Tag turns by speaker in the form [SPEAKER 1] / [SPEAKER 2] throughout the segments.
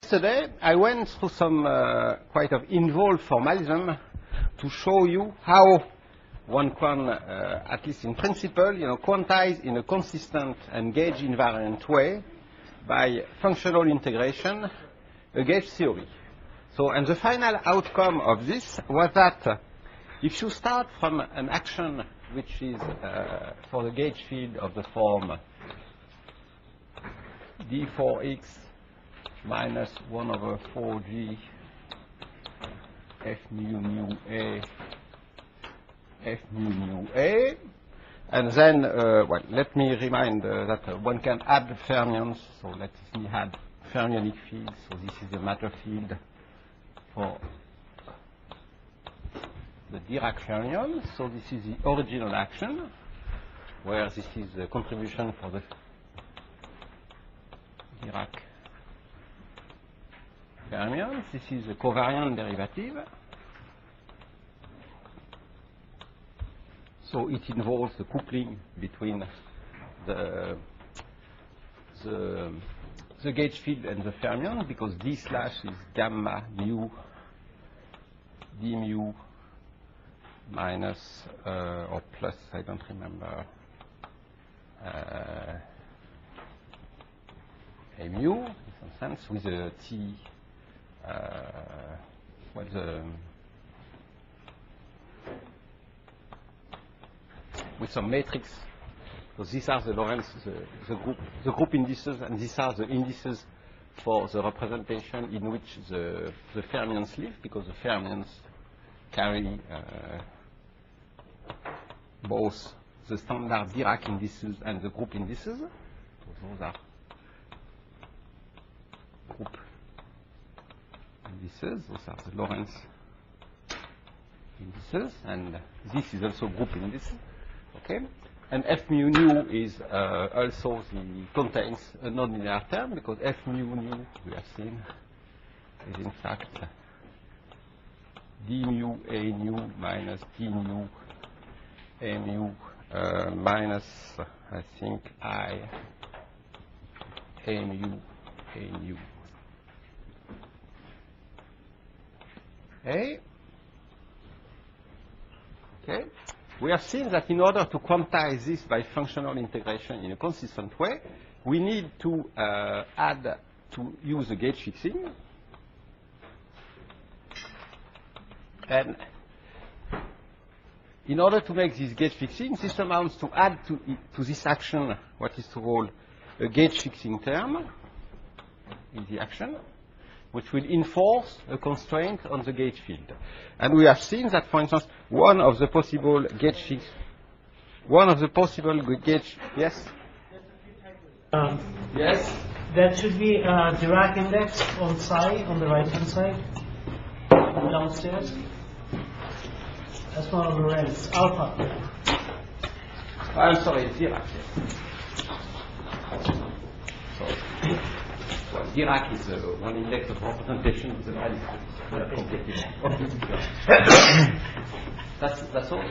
[SPEAKER 1] yesterday, I went through some quite of involved formalism to show you how one can, at least in principle, quantize in a consistent and gauge invariant way by functional integration a gauge theory. So, and the final outcome of this was that if you start from an action which is for the gauge field of the form d4x minus 1 over 4g f mu a f mu a, and then well, let me remind that one can add fermions. So let me add fermionic field. So this is the matter field for the Dirac fermion. So this is the original action, where this is the contribution for the Dirac fermions. This is the covariant derivative. So it involves the coupling between the gauge field and the fermion, because d slash is gamma mu d mu minus or plus, I don't remember, a mu in some sense, with a t with some matrix. So these are the Lorentz, the group indices, and these are the indices for the representation in which the fermions live, because the fermions carry both the standard Dirac indices and the group indices. So those are group indices. Those are the Lorentz indices, and this is also group indices. Okay, and f mu nu is also contains a nonlinear term, because f mu nu, we have seen, is in fact d mu a nu minus d mu a mu minus, I think, I a mu a nu. Okay. Okay. We have seen that in order to quantize this by functional integration in a consistent way, we need to use a gauge fixing. And in order to make this gauge fixing, this amounts to add to this action what is called a gauge fixing term in the action, which will enforce a constraint on the gauge field. And we have seen that, for instance, one of the possible gauge, yes? Yes?
[SPEAKER 2] There should be a Dirac index on psi on the right-hand side, downstairs. That's one of the Lorentz, alpha.
[SPEAKER 1] I'm sorry, Dirac. Sorry. Well, Dirac is one index of representation with the value. That's all.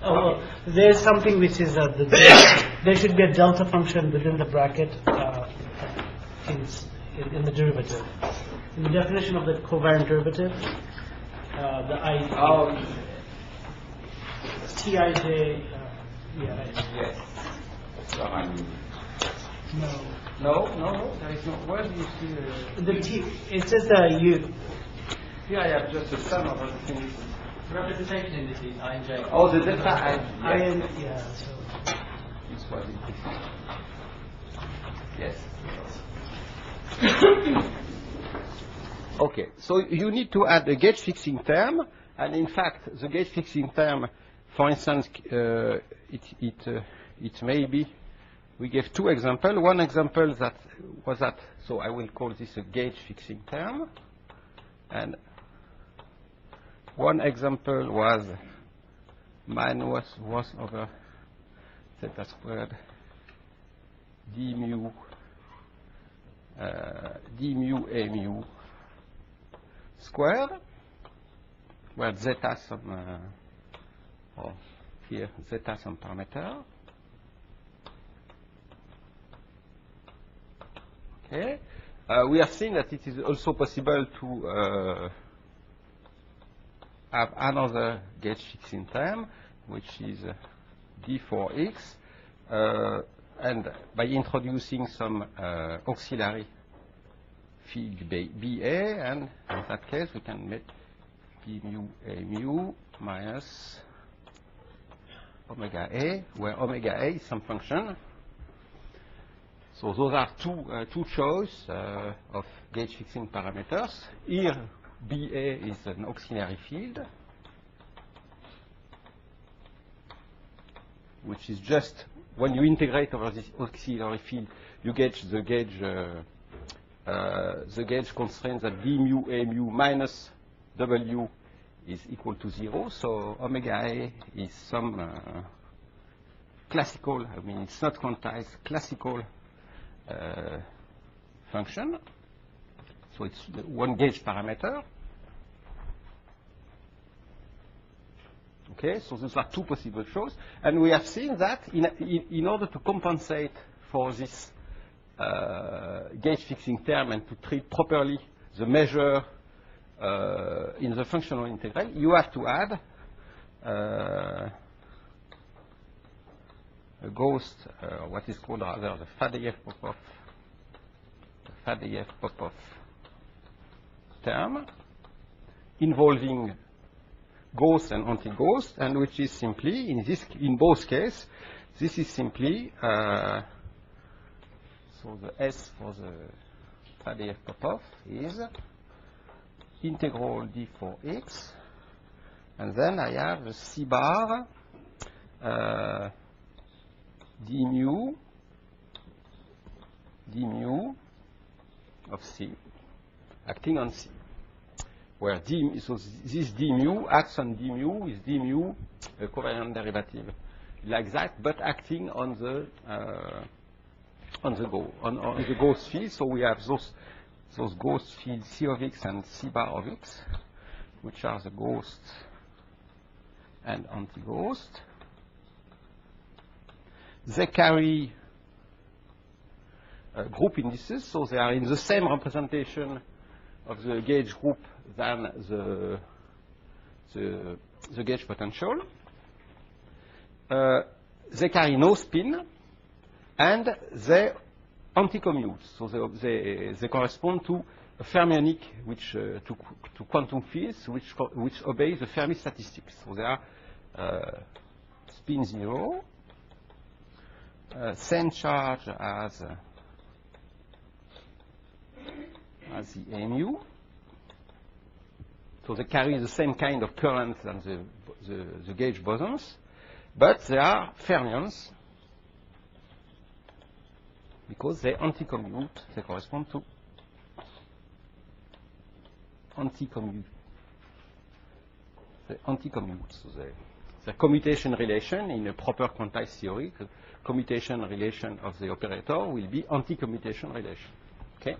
[SPEAKER 2] Oh, well, there's something which is there should be a delta function within the bracket in the derivative. In the definition of the covariant derivative, the I.
[SPEAKER 1] Oh.
[SPEAKER 2] Tij.
[SPEAKER 1] Yes. So
[SPEAKER 2] No.
[SPEAKER 1] No, there is no. Where do you see
[SPEAKER 2] The T. It says the U.
[SPEAKER 1] Here I have just the sum of everything.
[SPEAKER 2] Representation indices I and J.
[SPEAKER 1] Oh, the delta
[SPEAKER 2] I and yeah. So.
[SPEAKER 1] This was it. Yes. Okay, so you need to add a gauge fixing term, and in fact, the gauge fixing term, for instance, it may be. We gave two examples. One example that was that, so I will call this a gauge fixing term. And one example was minus 1 over zeta squared d mu a mu squared, where zeta some, here zeta some parameter. Okay. we have seen that it is also possible to have another gauge fixing term, which is d4x, and by introducing some auxiliary field BA, and in that case we can make b mu a mu minus omega a, where omega a is some function. So those are two choices of gauge fixing parameters. Here, BA is an auxiliary field, which is just when you integrate over this auxiliary field, you get the gauge constraints that d mu a mu minus w is equal to 0. So omega a is some classical, I mean it's not quantized, classical function. So it's one gauge parameter. Okay, so these are two possible shows. And we have seen that in order to compensate for this gauge fixing term and to treat properly the measure in the functional integral, you have to add a ghost, what is called rather the Fadeev-Popov term involving ghost and anti-ghost, and which is simply, in both cases, this is simply, so the S for the Fadeev-Popov is integral d for x, and then I have the C bar d mu of C acting on C, where so this d mu acts on d mu is d mu a covariant derivative like that, but acting on the ghost field. So we have those ghost fields C of x and C bar of x, which are the ghost and anti-ghost. They carry group indices, so they are in the same representation of the gauge group than the gauge potential. They carry no spin, and they anti-commute. So they correspond to a fermionic, which to quantum fields, which obey the Fermi statistics. So they are spin 0, same charge as the AMU. So they carry the same kind of current than the gauge bosons, but they are fermions because they anti-commute. They correspond to anti-commute. They anti-commute. So the commutation relation in a proper quantized theory, the commutation relation of the operator will be anti-commutation relation. Okay,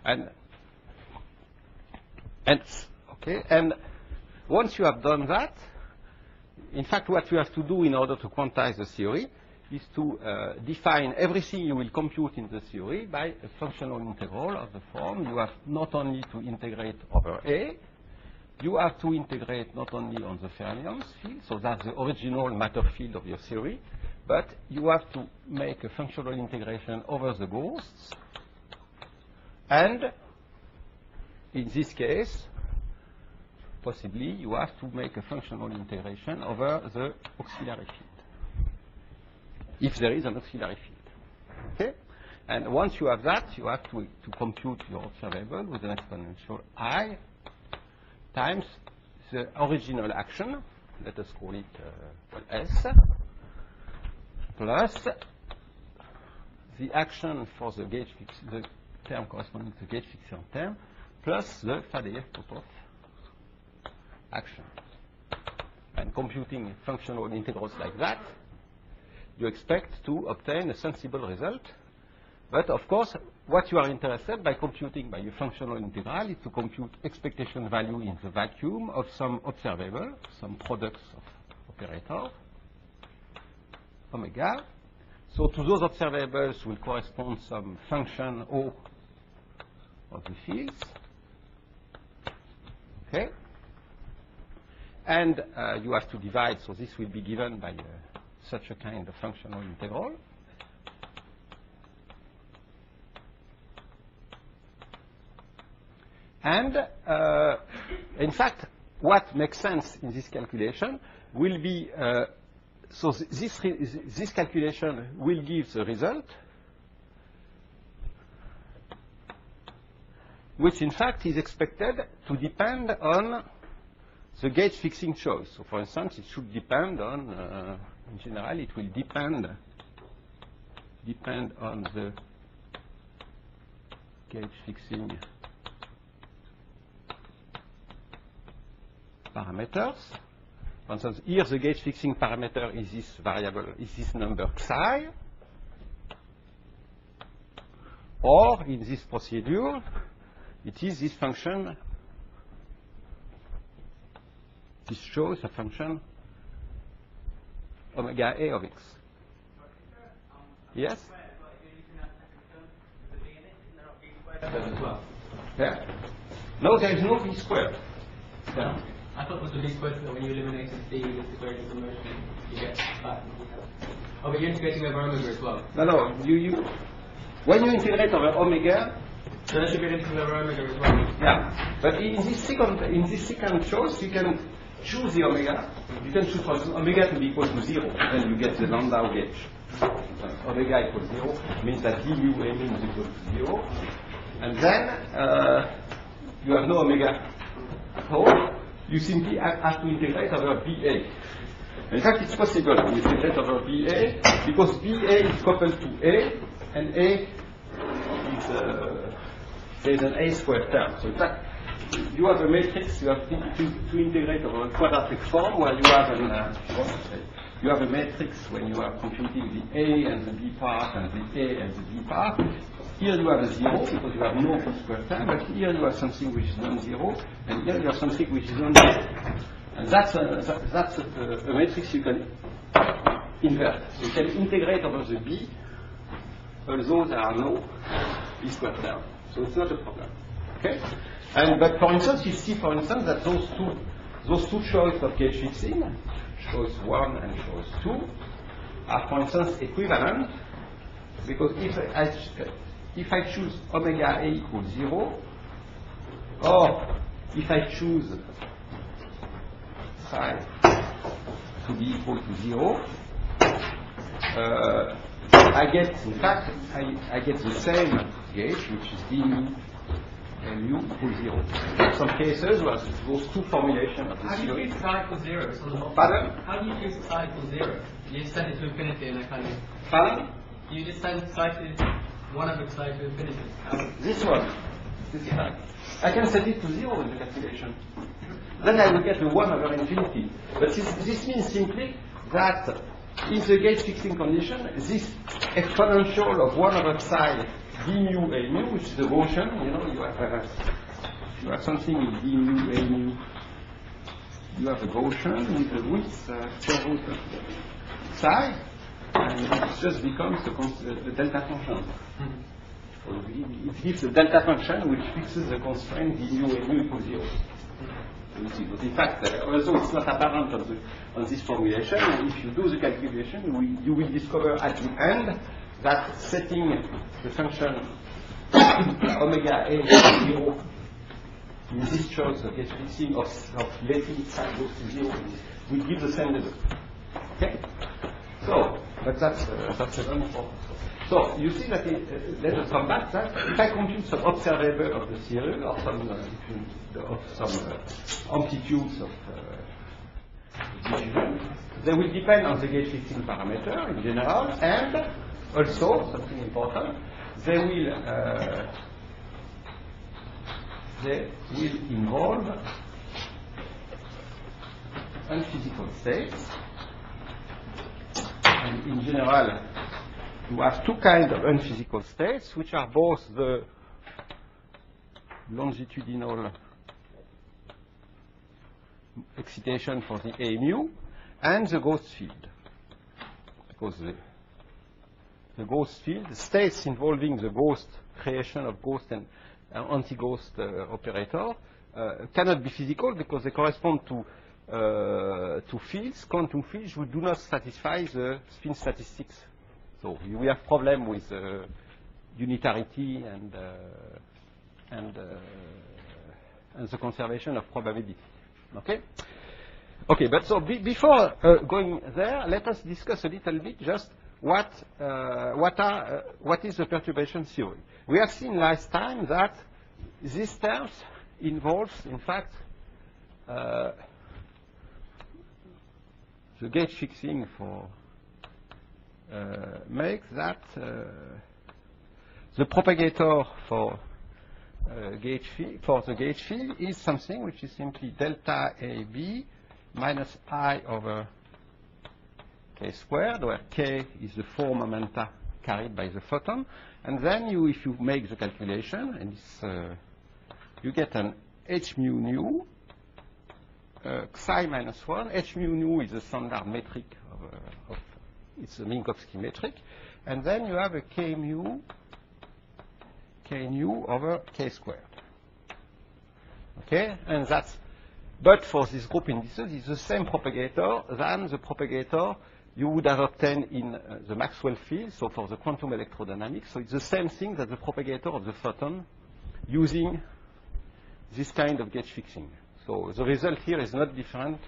[SPEAKER 1] and once you have done that, in fact, what you have to do in order to quantize the theory is to define everything you will compute in the theory by a functional integral of the form. You have not only to integrate over A, you have to integrate not only on the fermions field, so that's the original matter field of your theory, but you have to make a functional integration over the ghosts, and in this case, possibly, you have to make a functional integration over the auxiliary field, if there is an auxiliary field. Okay? And once you have that, you have to compute your observable with an exponential I times the original action, let us call it S, plus the action for the gauge fix, the term corresponding to the gauge fixation term, plus the Fadeev-Popov action. And computing functional integrals like that, you expect to obtain a sensible result. But of course, what you are interested by computing by your functional integral is to compute expectation value in the vacuum of some observable, some products of operator, omega. So to those observables will correspond some function O of the fields. Okay? And you have to divide, so this will be given by such a kind of functional integral. And in fact, what makes sense in this calculation will be, so this calculation will give the result, which in fact is expected to depend on the gauge fixing choice. So for instance, it should depend on, in general, it will depend on the gauge fixing parameters. For instance, here the gauge fixing parameter is this variable, is this number psi. Or in this procedure, it is this function. This shows a function omega A of x. Yes? Yeah. No, there is no b squared. Yeah.
[SPEAKER 3] I thought it was the b squared, when you eliminate the squared conversion, you get that. Oh, but you're integrating over omega as well.
[SPEAKER 1] No, when you integrate over omega,
[SPEAKER 3] so that should be integrating over omega as well.
[SPEAKER 1] yeah. But in this second choice, you can choose the omega. You can choose, for example, omega to be equal to 0, then you get the lambda gauge. Omega equals 0 means that du mu is equal to 0, and then you have no omega at all. You simply have to integrate over BA. In fact, it's possible to integrate over BA because BA is coupled to A, and A is there's an A squared term. So in fact, you have a matrix. You have to integrate over a quadratic form where you have you have a matrix when you are computing the A and the B part and the A and the B part. Here you have a 0 because you have no B squared term, but here you have something which is non-zero, and here you have something which is non-zero. And that's a matrix you can invert. So you can integrate over the B, although there are no B squared term. So it's not a problem. Okay? But for instance, you see, for instance, that those two choices of gauge fixing, choice 1 and choice 2, are, for instance, equivalent, because if I choose omega A equals 0, or if I choose psi to be equal to 0, I get, in fact, I get the same gauge, which is d mu and mu equals 0. In some cases, where those two formulations of the
[SPEAKER 3] How do you
[SPEAKER 1] theory.
[SPEAKER 3] choose psi equals 0? It's on the bottom.
[SPEAKER 1] Pardon?
[SPEAKER 3] How do you choose psi equals 0? You just set it to infinity and I kind of...
[SPEAKER 1] Pardon?
[SPEAKER 3] You just set psi to... one of its psi to infinity.
[SPEAKER 1] This one. This one. I can set it to 0 in the calculation. Then I will get the 1 over infinity. But this means simply that in the gauge fixing condition, this exponential of 1 over psi d mu a mu, which is the Gaussian, you have something with d mu a mu. You have a Gaussian with the width square root of psi, and it just becomes the delta function. So it gives the delta function which fixes the constraint d mu a mu equals 0. But in fact, although it's not apparent on this formulation, if you do the calculation, you will discover at the end that setting the function omega a equals 0 in this choice of gauge fixing of letting psi goes to 0 will give the same result. Okay? So, but that's a very important. So you see that let us come back that if I compute some observable of the theory or some amplitudes of diffusion, they will depend on the gauge fixing parameter in general, and also something important, they will involve unphysical states. And in general, you have two kinds of unphysical states, which are both the longitudinal excitation for the A mu and the ghost field. Because the ghost field, the states involving the ghost creation of ghost and anti-ghost operator cannot be physical because they correspond to fields, quantum fields, which do not satisfy the spin statistics. So we have problem with unitarity and the conservation of probability. Okay. Okay, but so before going there, let us discuss a little bit just what is the perturbation theory. We have seen last time that these terms involves, in fact, the gauge fixing for makes that the propagator for the gauge field is something which is simply delta AB minus I over k squared, where k is the 4 momenta carried by the photon. And then if you make the calculation, and you get an h mu nu psi minus 1. H mu nu is the standard metric it's a Minkowski metric. And then you have a k nu over k squared. Okay? And that's, but for this group indices, it's the same propagator than the propagator you would have obtained in the Maxwell field, so for the quantum electrodynamics. So it's the same thing that the propagator of the photon using this kind of gauge fixing. So the result here is not different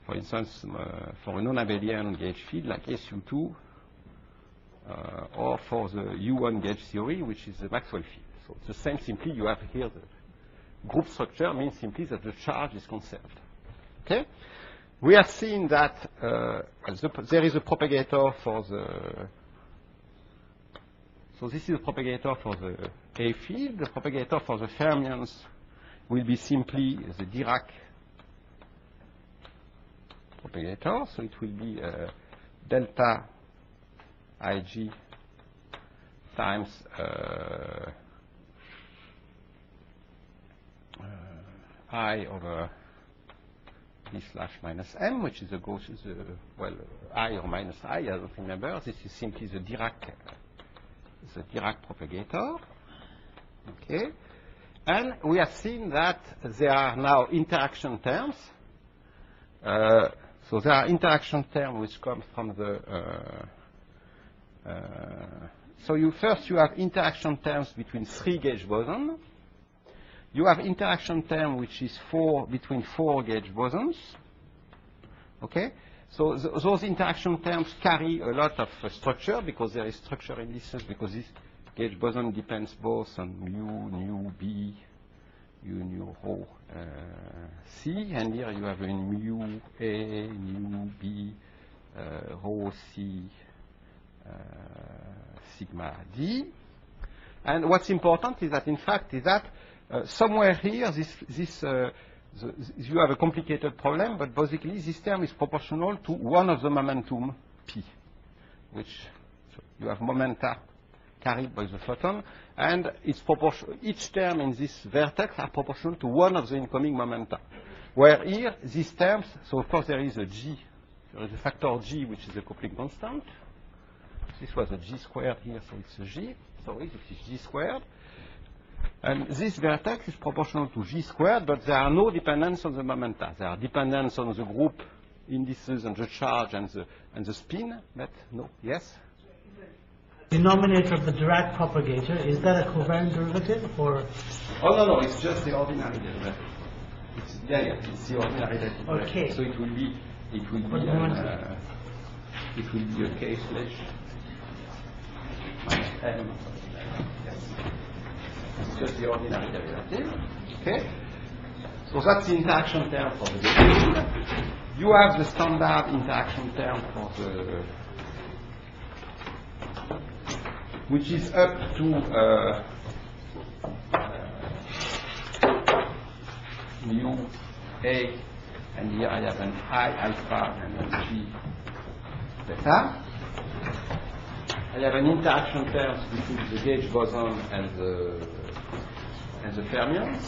[SPEAKER 1] for instance, for a non-abelian gauge field like SU2 or for the U1 gauge theory, which is the Maxwell field. So it's the same, simply you have here the group structure means simply that the charge is conserved. Okay? We have seen that there is a propagator for the, so this is a propagator for the A field. The propagator for the fermions will be simply the Dirac propagator. So it will be delta Ig times I over d slash minus m, which is well, I or minus I don't remember. This is simply the Dirac propagator. Okay. And we have seen that there are now interaction terms. So there are interaction terms which come from the so you have interaction terms between 3 gauge bosons. You have interaction term which is between 4 gauge bosons. Okay? So those interaction terms carry a lot of structure because there is structure indices, because this gauge boson depends both on mu b, nu rho c, and here you have a mu a, mu b, rho c, sigma d. And what's important is that, in fact, somewhere here, you have a complicated problem, but basically this term is proportional to one of the momentum p, which you have momenta carried by the photon, and each term in this vertex are proportional to one of the incoming momenta. Where here, these terms, so of course there is a g, there is a factor g, which is a coupling constant. This was a g squared here, so it's a g. Sorry, this is g squared. And this vertex is proportional to g squared, but there are no dependence on the momenta. There are dependence on the group indices and the charge and the spin, but no. Yes?
[SPEAKER 2] Denominator of the Dirac propagator, is that a covariant derivative or?
[SPEAKER 1] Oh, no, it's just the ordinary derivative. It's the ordinary derivative.
[SPEAKER 2] Okay.
[SPEAKER 1] So it will be a k slash minus m. Yes. It's just the ordinary derivative. Okay? So that's the interaction term for the gauge. You have the standard interaction term for the, which is up to mu a, and here I have an I alpha and a g beta. I have an interaction term between the gauge boson and the fermions,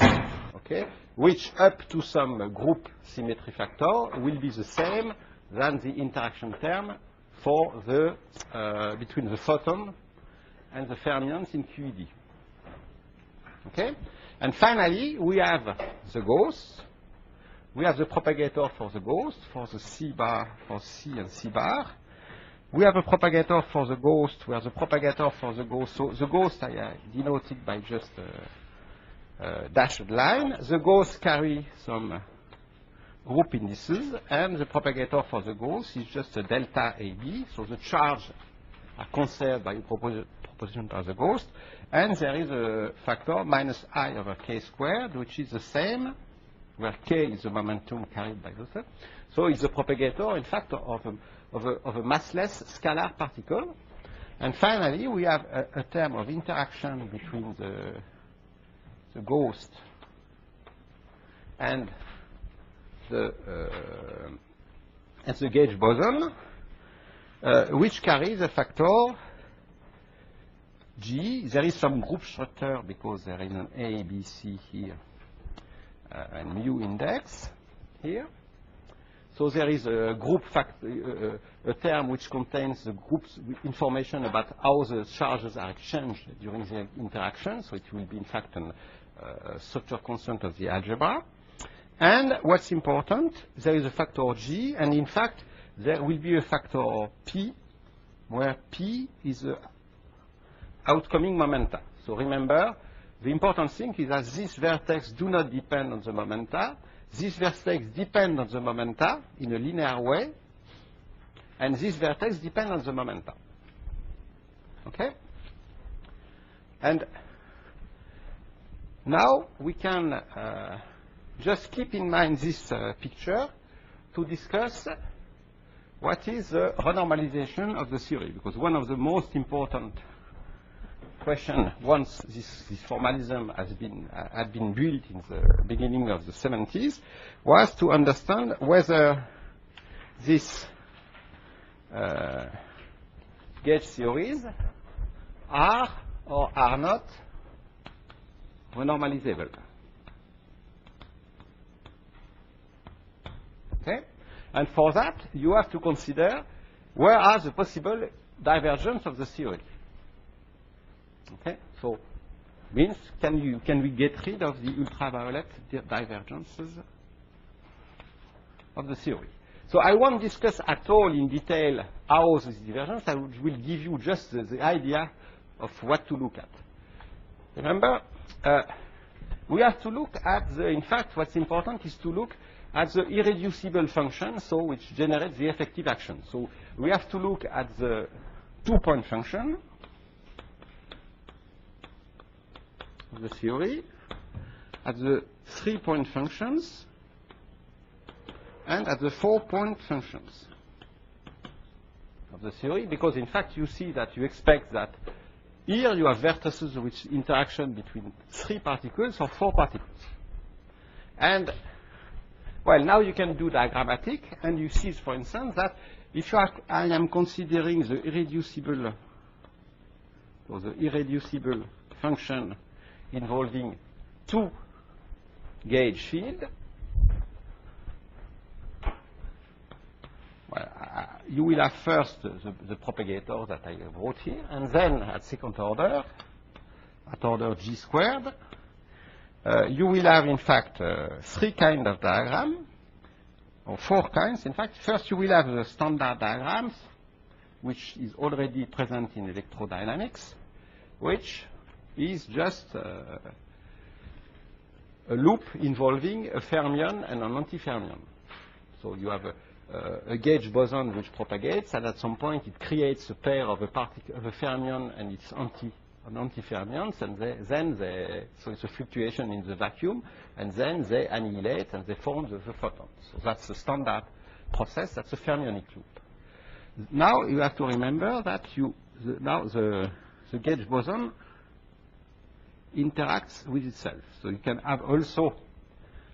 [SPEAKER 1] okay, which up to some group symmetry factor will be the same than the interaction term for the between the photon and the fermions in QED. Okay? And finally, we have the ghost. We have the propagator for the ghost, for the C bar, for C and C bar. We have a propagator for the ghost. We have the propagator for the ghost. So the ghost I denoted by just a dashed line. The ghost carry some group indices, and the propagator for the ghost is just a delta AB. So the charge are conserved by proposition by the ghost, and there is a factor minus I over k squared, which is the same, where k is the momentum carried by the cell. So it's the propagator, in fact, of a massless scalar particle. And finally, we have a term of interaction between the ghost and the gauge boson, which carries a factor G. There is some group structure because there is an A, B, C here, and mu index here. So there is a group factor, a term which contains the group's information about how the charges are exchanged during the interaction. So it will be, in fact, a structure constant of the algebra. And what's important, there is a factor G, and in fact, there will be a factor P, where P is the outcoming momenta. So remember, the important thing is that these vertex do not depend on the momenta. These vertex depend on the momenta in a linear way, and these vertex depend on the momenta. Okay? And now we can just keep in mind this picture to discuss what is the renormalization of the theory, because one of the most important questions, once this formalism had been built in the beginning of the 70s, was to understand whether these gauge theories are or are not renormalizable. Okay? And for that, you have to consider where are the possible divergence of the theory. Okay? So, means can we get rid of the ultraviolet divergences of the theory? So I won't discuss at all in detail how this divergence. I will give you just the idea of what to look at. Remember, we have to look at in fact, what's important is to look at the irreducible function, so which generates the effective action. So we have to look at the two-point function of the theory, at the three-point functions, and at the four-point functions of the theory, because in fact you see that you expect that here you have vertices with interaction between three particles or four particles. And well, now you can do diagrammatic, and you see, for instance, that if I am considering the irreducible function involving two gauge field, well, you will have first the propagator that I wrote here, and then at second order, at order G squared, you will have, in fact, three kinds of diagram, or four kinds. In fact, first you will have the standard diagrams, which is already present in electrodynamics, which is just a loop involving a fermion and an antifermion. So you have a gauge boson which propagates, and at some point it creates a pair of a fermion and its antifermions, and so it's a fluctuation in the vacuum, and then they annihilate and they form the photons. So that's the standard process. That's a fermionic loop. Now you have to remember that the gauge boson interacts with itself. So you can have also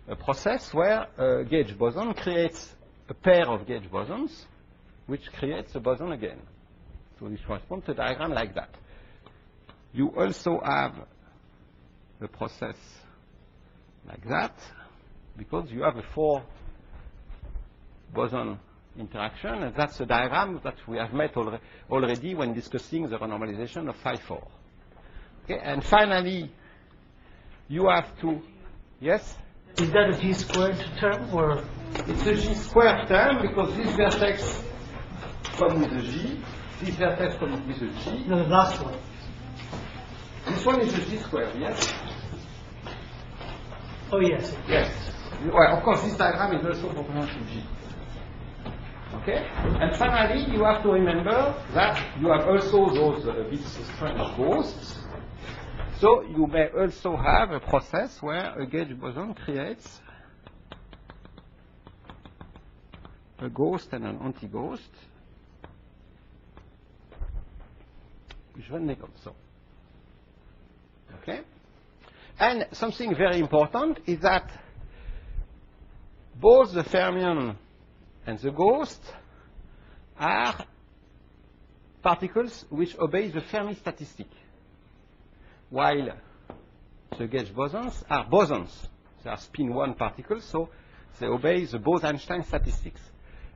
[SPEAKER 1] a process where a gauge boson creates a pair of gauge bosons, which creates a boson again. So this corresponds to a diagram like that. You also have a process like that, because you have a four boson interaction, and that's a diagram that we have met already when discussing the renormalization of phi 4. Okay, and finally, you have to, yes?
[SPEAKER 2] Is that a G squared term or?
[SPEAKER 1] It's a G squared term because this vertex comes with a G, this vertex comes with a G.
[SPEAKER 2] No, the last one.
[SPEAKER 1] This one is a G squared, yes?
[SPEAKER 2] Oh, yes.
[SPEAKER 1] Yes. Well, of course, this diagram is also proportional to G. Okay? And finally, you have to remember that you have also those bits string of ghosts. So you may also have a process where a gauge boson creates a ghost and an anti-ghost. Je vais comme ça. Okay? And something very important is that both the fermion and the ghost are particles which obey the Fermi statistic, while the gauge bosons are bosons. They are spin 1 particles, so they obey the Bose-Einstein statistics.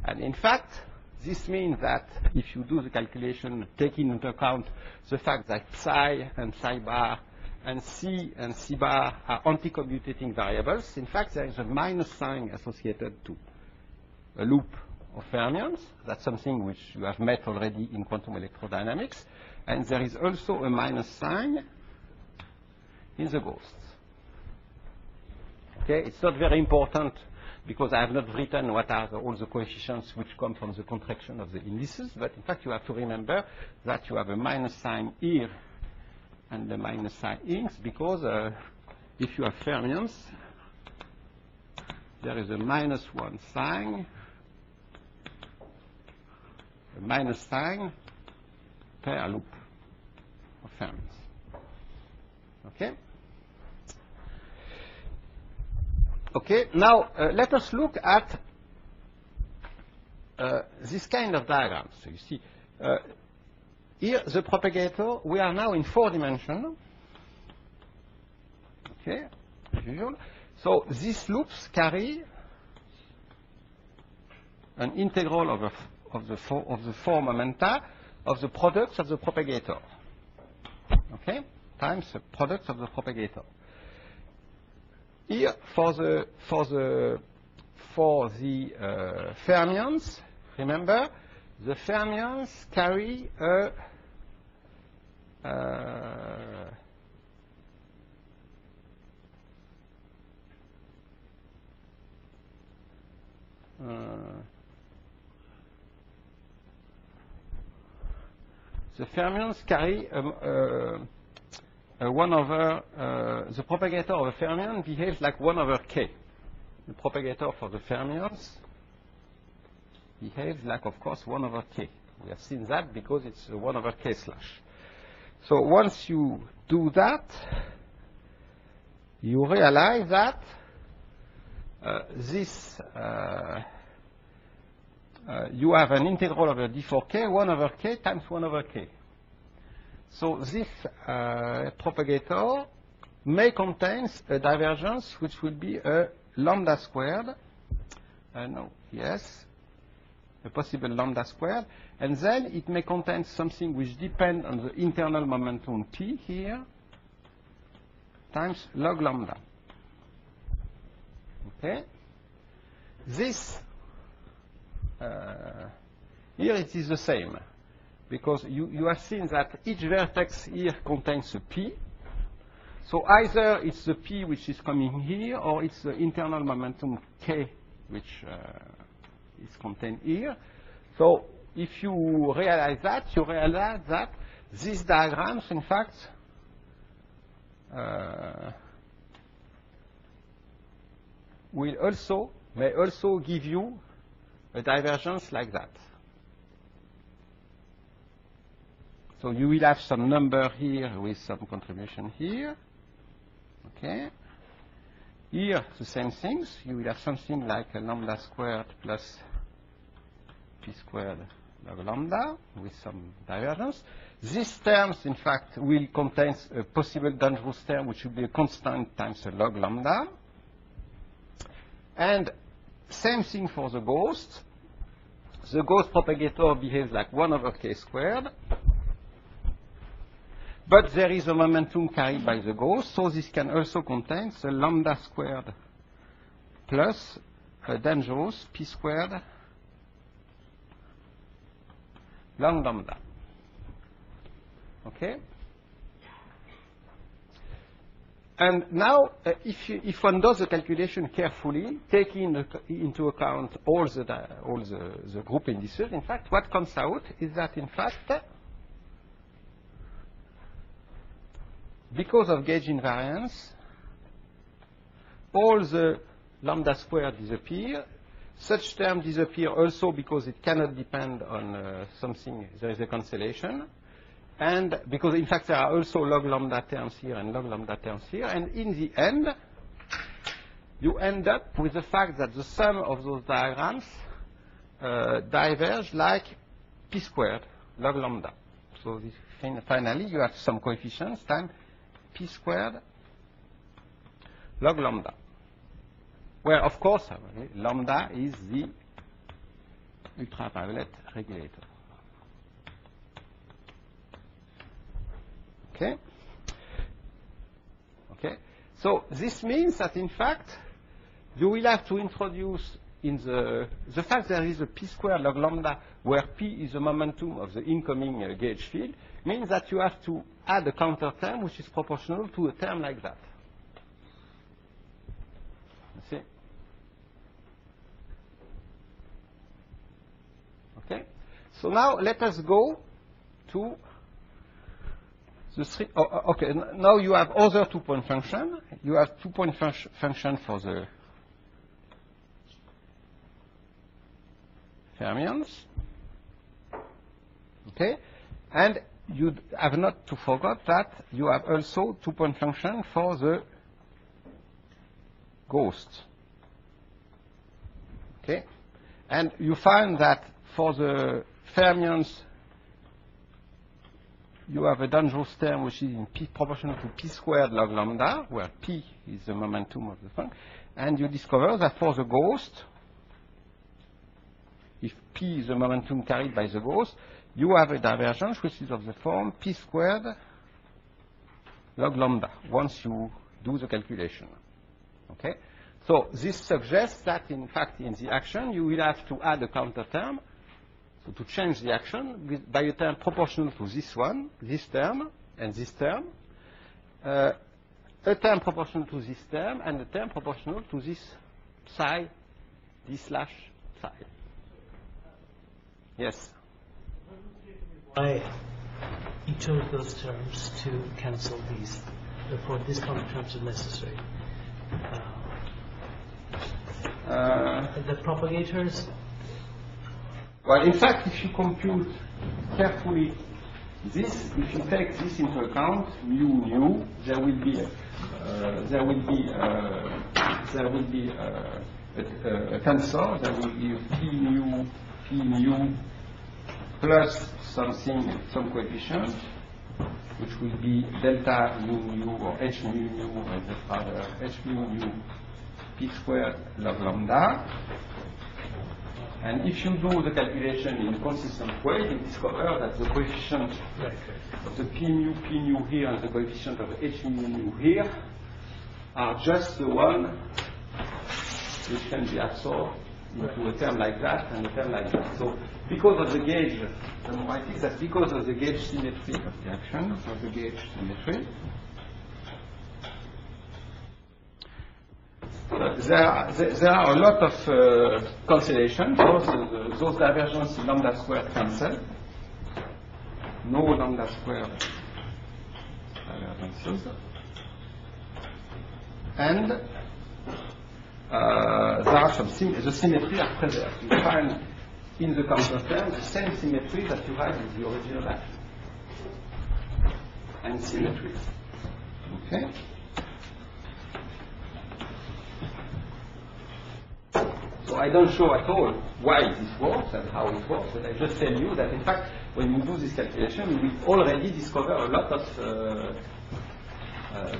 [SPEAKER 1] And in fact, this means that if you do the calculation, taking into account the fact that psi and psi bar and C bar are anti-commutating variables, in fact, there is a minus sign associated to a loop of fermions. That's something which you have met already in quantum electrodynamics. And there is also a minus sign in the ghosts. Okay, it's not very important because I have not written what are all the coefficients which come from the contraction of the indices, but in fact you have to remember that you have a minus sign here and the minus sign here, because if you have fermions, there is a minus 1 sign, a minus sign per loop of fermions. Okay? Okay, now let us look at this kind of diagram. So you see, here the propagator, we are now in 4 dimensions. Okay, as usual. So these loops carry an integral of the four momenta of the products of the propagator. Okay, times the products of the propagator. Here, for the fermions, remember, the fermions carry a the fermions carry 1 over, the propagator of a fermion behaves like 1 over k. The propagator for the fermions behaves like, of course, 1 over k. We have seen that because it's 1 over k slash. So once you do that, you realize that you have an integral over d4k, 1 over k times 1 over k. So this propagator may contain a divergence which will be a lambda squared. A possible lambda squared. And then it may contain something which depends on the internal momentum p here times log lambda. Okay? This, here it is the same. Because you have seen that each vertex here contains a p. So either it's the p which is coming here, or it's the internal momentum k which is contained here. So if you realize that, you realize that these diagrams, in fact, may also give you a divergence like that. So you will have some number here with some contribution here. Okay. Here, the same things. You will have something like a lambda squared plus p squared log lambda with some divergence. These terms, in fact, will contain a possible dangerous term which will be a constant times a log lambda. And same thing for the ghost. the Gauss propagator behaves like 1 over k squared. But there is a momentum carried by the Gauss, so this can also contain the lambda squared plus a dangerous p squared log lambda. Okay? And now, if one does the calculation carefully, taking into account all the group indices, in fact, what comes out is that, in fact, because of gauge invariance, all the lambda squared disappear. Such terms disappear also because it cannot depend on something. There is a cancellation. And because, in fact, there are also log lambda terms here and log lambda terms here. And in the end, you end up with the fact that the sum of those diagrams diverge like p squared log lambda. So this, finally, you have some coefficients times p squared log lambda, where, of course, lambda is the ultraviolet regulator. Okay? Okay? So this means that, in fact, you will have to introduce in the fact there is a p squared log lambda where p is the momentum of the incoming gauge field, means that you have to add a counter term which is proportional to a term like that. You see? Okay? So now let us go to the three. Okay, now you have other two-point function. You have two-point function for the fermions. Okay? And you have not to forget that you have also two-point function for the ghosts. Okay? And you find that for the fermions, you have a dangerous term which is in p proportional to p squared log lambda, where p is the momentum of the function. And you discover that for the ghost, if p is the momentum carried by the ghost, you have a divergence which is of the form p squared log lambda, once you do the calculation. Okay? So this suggests that, in fact, in the action, you will have to add a counter term. So to change the action by a term proportional to this one, this term, and this term, a term proportional to this term, and a term proportional to this psi, d slash psi. Yes?
[SPEAKER 2] Why you chose those terms to cancel these, therefore these counter terms are necessary. The propagators.
[SPEAKER 1] Well, in fact, if you compute carefully this, if you take this into account, mu, there will be a tensor. There will be p mu plus something, some coefficient, which will be delta mu or h mu, or rather h mu p squared log lambda. And if you do the calculation in a consistent way, you discover that the coefficient of the p mu here and the coefficient of the h mu here are just the one which can be absorbed into a term like that and a term like that. So because of the gauge, I think that because of the gauge symmetry of the action, of the gauge symmetry, there are a lot of cancellations. Those divergences in lambda squared cancel. No lambda squared divergences. And there are some the symmetry are preserved. You find in the counter term the same symmetry that you had in the original action. And symmetry. Okay? So I don't show at all why this works and how it works, but I just tell you that, in fact, when you do this calculation, you will already discover a lot of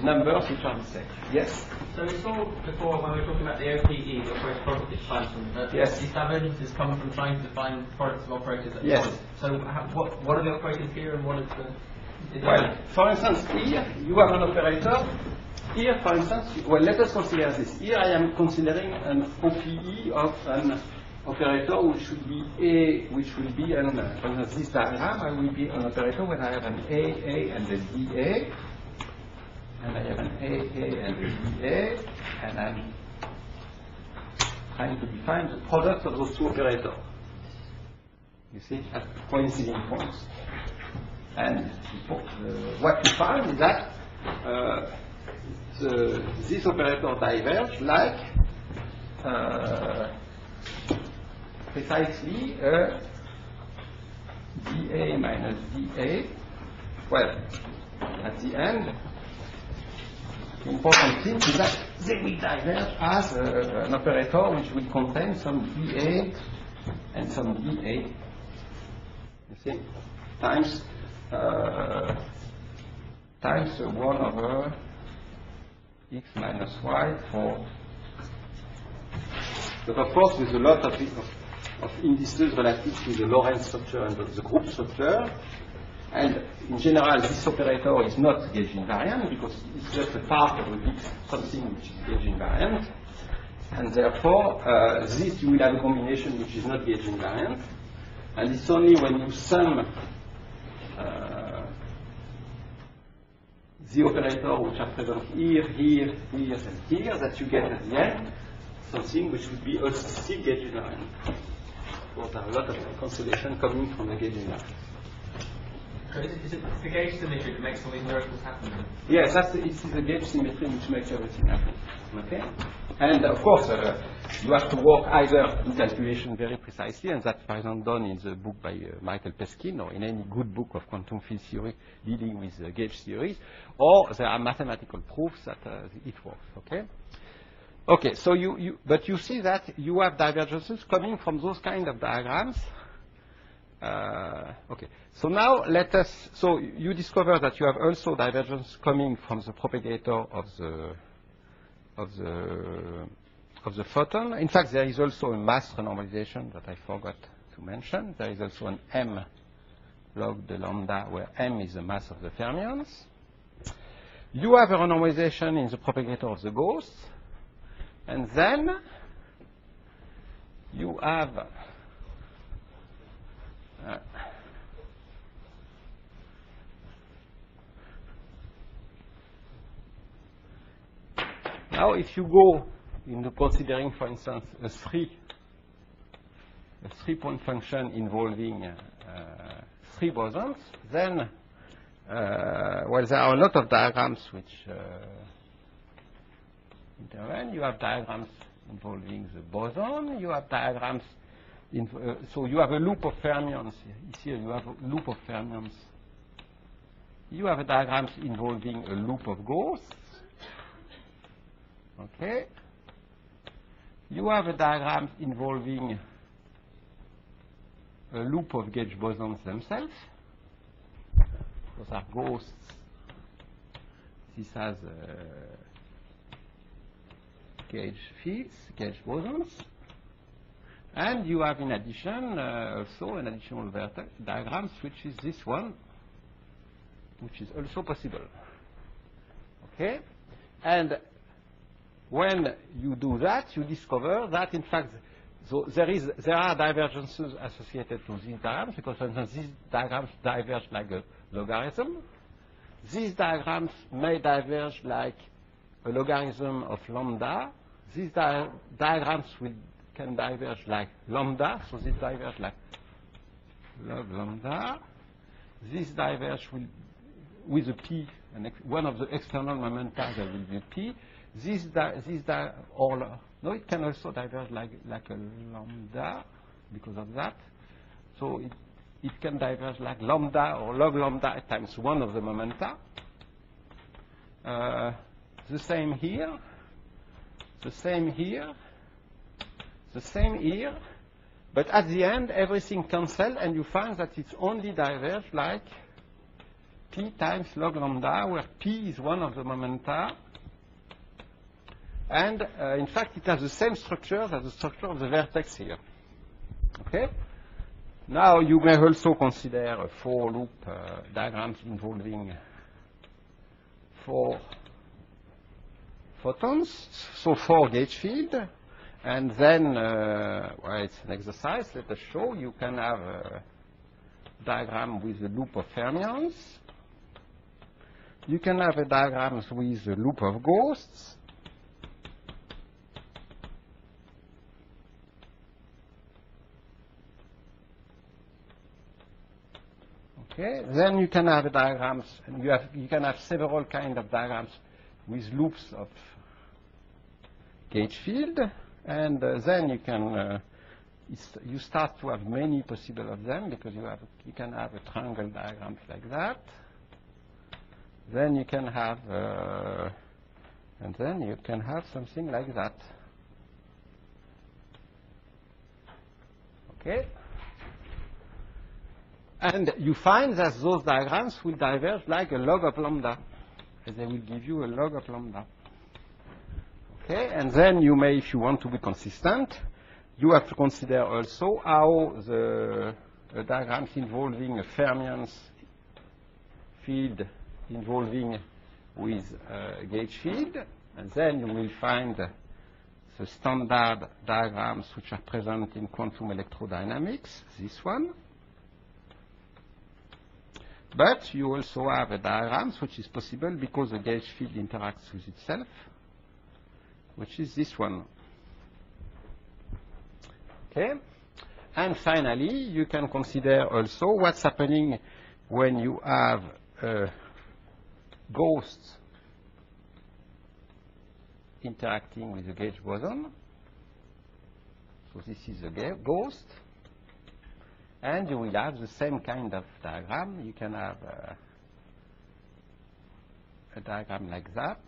[SPEAKER 1] numbers which are the same. Yes?
[SPEAKER 3] So we saw before when we were talking about the OPE, the operator product expansion, that
[SPEAKER 1] Yes.
[SPEAKER 3] these divergences come from trying to define products of operators at
[SPEAKER 1] Yes.
[SPEAKER 3] once. So what are the operators here and what is the...
[SPEAKER 1] Well, for instance, here you have an operator. Here, for instance, well, let us consider this. Here I am considering an OPE of an operator which should be A, which will be an, for instance, this diagram, I will be an operator when I have an A, and a DA, and I have an A, and a DA, and I'm trying to define the product of those two operators. You see, at coinciding points. And what we find is that this operator diverge like precisely a dA minus dA. Well, at the end, the important thing is that they will diverge as an operator which will contain some dA and some dA. You see, times 1 over x minus y for. But of course, there's a lot of indices relative to the Lorentz structure and the group structure. And in general, this operator is not gauge invariant because it's just a part of something which is gauge invariant. And therefore, this you will have a combination which is not gauge invariant. And it's only when you sum the operator which are present here, here, here, and here that you get at the end something which would be also still gauge invariant. So there are a lot of consolidation coming from the gauge invariant.
[SPEAKER 3] So is it the gauge symmetry that makes all these miracles happen?
[SPEAKER 1] Yes, it's the gauge symmetry which makes everything happen. Okay? And of course, you have to work either in calculation very precisely, and that's, for example, done in the book by Michael Peskin, or in any good book of quantum field theory dealing with gauge theories, or there are mathematical proofs that it works. Okay? Okay, so but you see that you have divergences coming from those kind of diagrams. Okay, so now so you discover that you have also divergence coming from the propagator of the photon. In fact, there is also a mass renormalization that I forgot to mention. There is also an m log de lambda, where m is the mass of the fermions. You have a renormalization in the propagator of the ghosts. And then you have now if you go into considering, for instance, a three-point function involving three bosons, then well, there are a lot of diagrams which intervene. You have diagrams involving the boson. You have diagrams, so you have a loop of fermions. Here you have a loop of fermions. You have diagrams involving a loop of ghosts. Okay. You have a diagram involving a loop of gauge bosons themselves. Those are ghosts. This has gauge fields, gauge bosons. And you have in addition also an additional vertex diagrams, which is this one, which is also possible. Okay? And when you do that, you discover that in fact there are divergences associated to these diagrams, because for instance these diagrams diverge like a logarithm. These diagrams may diverge like a logarithm of lambda. These diagrams can diverge like lambda, so this diverge like log lambda. This diverge with a p, and one of the external momenta there will be a p. No, it can also diverge like a lambda because of that. So it can diverge like lambda or log lambda times one of the momenta. The same here. The same here. The same here. But at the end, everything cancels, and you find that it's only diverged like p times log lambda, where p is one of the momenta. And in fact, it has the same structure as the structure of the vertex here. Okay? Now, you may also consider 4 loop diagrams involving 4 photons, so 4 gauge field. And then, well, it's an exercise. Let us show you can have a diagram with a loop of fermions. You can have a diagram with a loop of ghosts. Okay, then you can have diagrams, and you can have several kind of diagrams with loops of gauge field, and then you can you start to have many possible of them, because you can have a triangle diagrams like that. Then you can have and then you can have something like that. Okay. And you find that those diagrams will diverge like a log of lambda. And they will give you a log of lambda. Okay, and then you may, if you want to be consistent, you have to consider also how the diagrams involving a fermions field involving with a gauge field. And then you will find the standard diagrams which are present in quantum electrodynamics, this one. But you also have a diagrams which is possible because the gauge field interacts with itself, which is this one. Okay? And finally, you can consider also what's happening when you have ghosts interacting with the gauge boson. So this is a ghost. And you will have the same kind of diagram. You can have a diagram like that,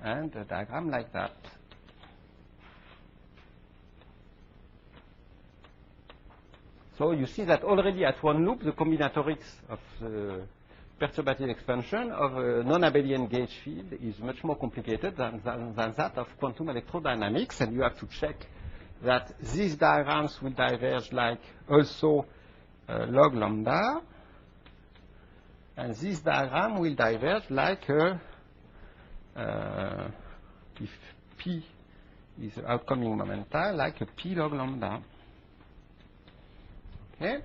[SPEAKER 1] and a diagram like that. So you see that already at one loop, the combinatorics of the perturbative expansion of a non-abelian gauge field is much more complicated than that of quantum electrodynamics, and you have to check that these diagrams will diverge like also log lambda, and this diagram will diverge like if p is outcoming momenta, like a p log lambda. Okay?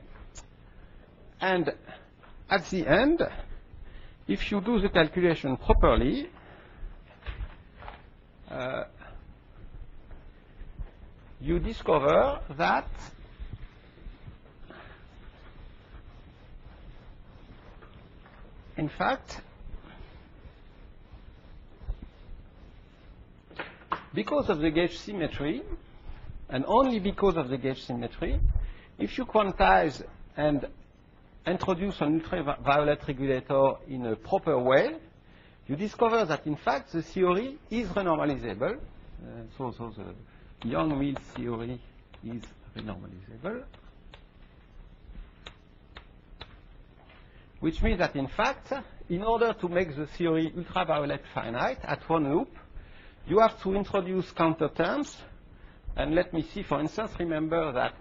[SPEAKER 1] And at the end, if you do the calculation properly, you discover that in fact, because of the gauge symmetry, and only because of the gauge symmetry, if you quantize and introduce an ultraviolet regulator in a proper way, you discover that in fact the theory is renormalizable. So the Yang-Mills theory is renormalizable, which means that in fact, in order to make the theory ultraviolet finite at one loop, you have to introduce counter terms. And let me see, for instance, remember that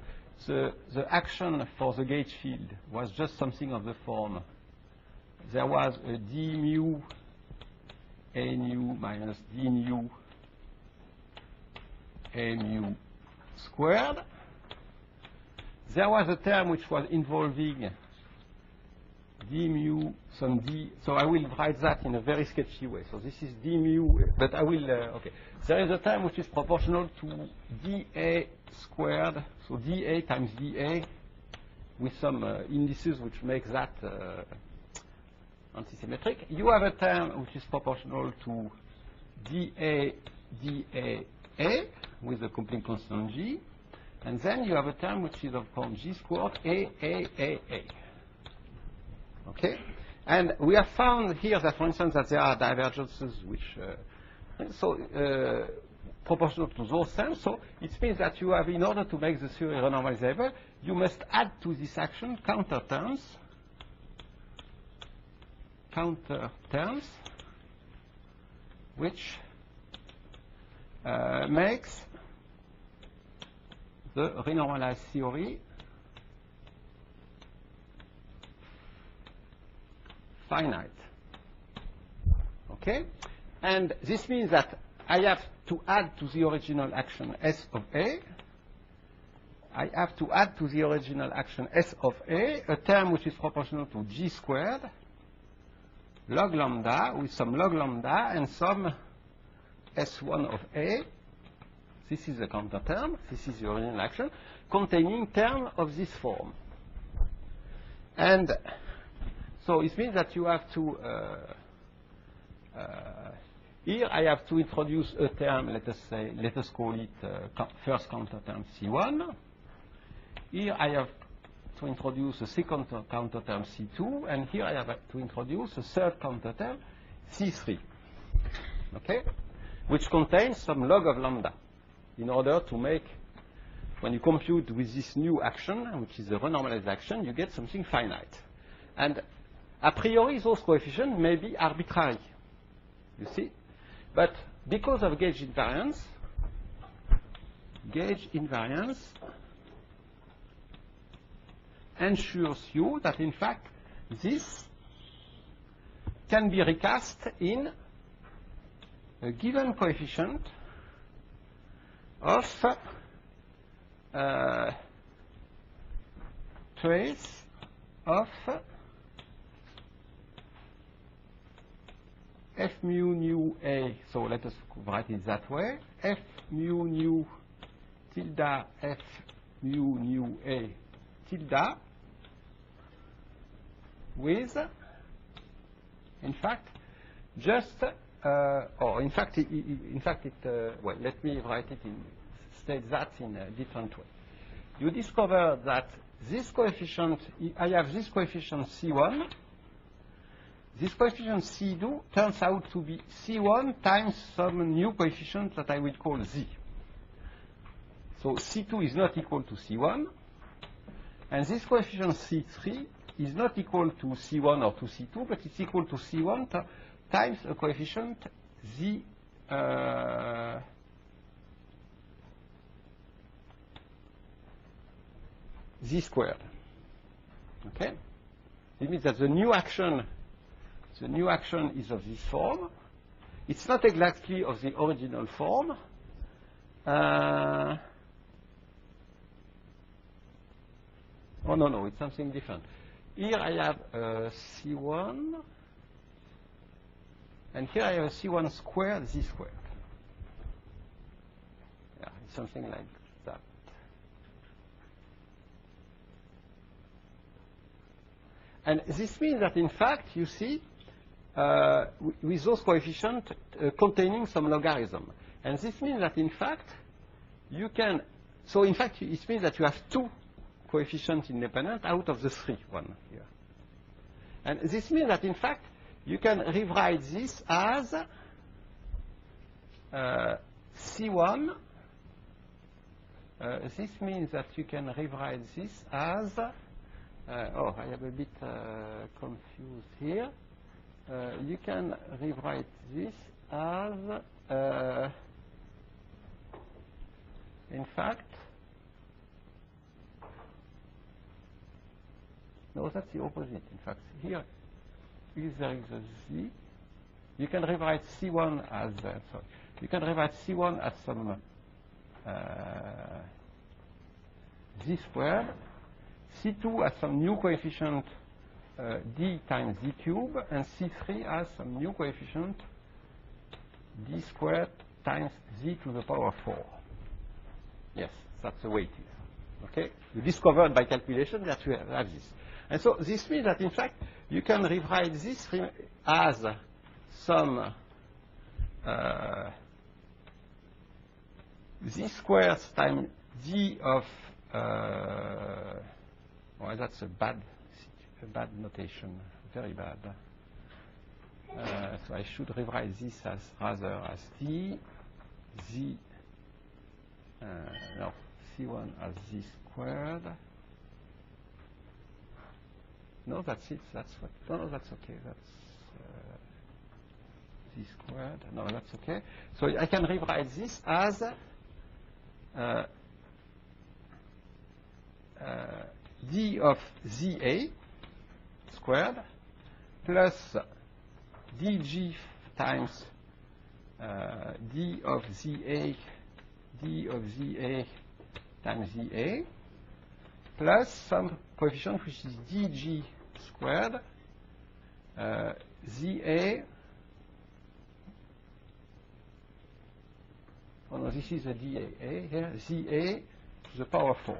[SPEAKER 1] the action for the gauge field was just something of the form. There was a d mu a nu minus d nu a mu squared. There was a term which was involving d mu some d. So I will write that in a very sketchy way. So this is d mu, but I will, okay. There is a term which is proportional to dA squared, so dA times dA, with some indices which make that antisymmetric. You have a term which is proportional to dA dA with a coupling constant G, and then you have a term which is of form G squared A. Okay? And we have found here that, for instance, that there are divergences which proportional to those terms. So it means that you have, in order to make the theory renormalizable, you must add to this action counter terms counter terms which makes the renormalized theory finite. Okay? And this means that I have to add to the original action S of A. I have to add to the original action S of A a term which is proportional to G squared log lambda with some log lambda and some S1 of A. This is the counter term. This is the original action containing term of this form. And so it means that you have to here I have to introduce a term, let us call it first counter term C1. Here I have to introduce a second counter term C2, and here I have to introduce a third counter term C3, okay, which contains some log of lambda in order to make, when you compute with this new action, which is a renormalized action, you get something finite. And a priori, those coefficients may be arbitrary, you see. But because of gauge invariance ensures you that, in fact, this can be recast in a given coefficient of trace of F mu nu A. So let us write it that way. F mu nu tilde F mu nu A tilde with, in fact, just, well, let me write it state that in a different way. You discover that this coefficient, I have this coefficient C1. This coefficient C2 turns out to be C1 times some new coefficient that I will call Z. So C2 is not equal to C1. And this coefficient C3 is not equal to C1 or to C2, but it's equal to C1 times a coefficient Z Z squared. Okay? It means that the new action is of this form. It's not exactly of the original form. Oh, no, it's something different. Here I have C1, and here I have a C1 squared, Z squared. Yeah, it's something like that. And this means that, in fact, you see, with those coefficients containing some logarithm. And this means that, in fact, you can, so in fact, it means that you have two coefficients independent out of the one here. And this means that, in fact, you can rewrite this as C1. This means that you can rewrite this as, oh, I am a bit confused here. You can rewrite this as, in fact, no, that's the opposite. In fact, here, if there is a Z, you can rewrite C1 as, sorry, you can rewrite C1 as some Z squared, C2 as some new coefficient D times Z cube, and C3 as some new coefficient D squared times Z to the power 4. Yes, that's the way it is. Okay? You discovered by calculation that you have this. And so this means that, in fact, you can rewrite this as some Z squared times D of, well, that's a bad notation, very bad. So I should rewrite this as rather as D, Z, no, C1 as Z squared. No, that's it. That's what. No, that's okay. d squared. No, that's okay. So I can rewrite this as d of ZA squared plus dg times d of ZA times ZA plus some coefficient which is dg squared ZA. Oh no, this is a DAA here, ZA to the power 4.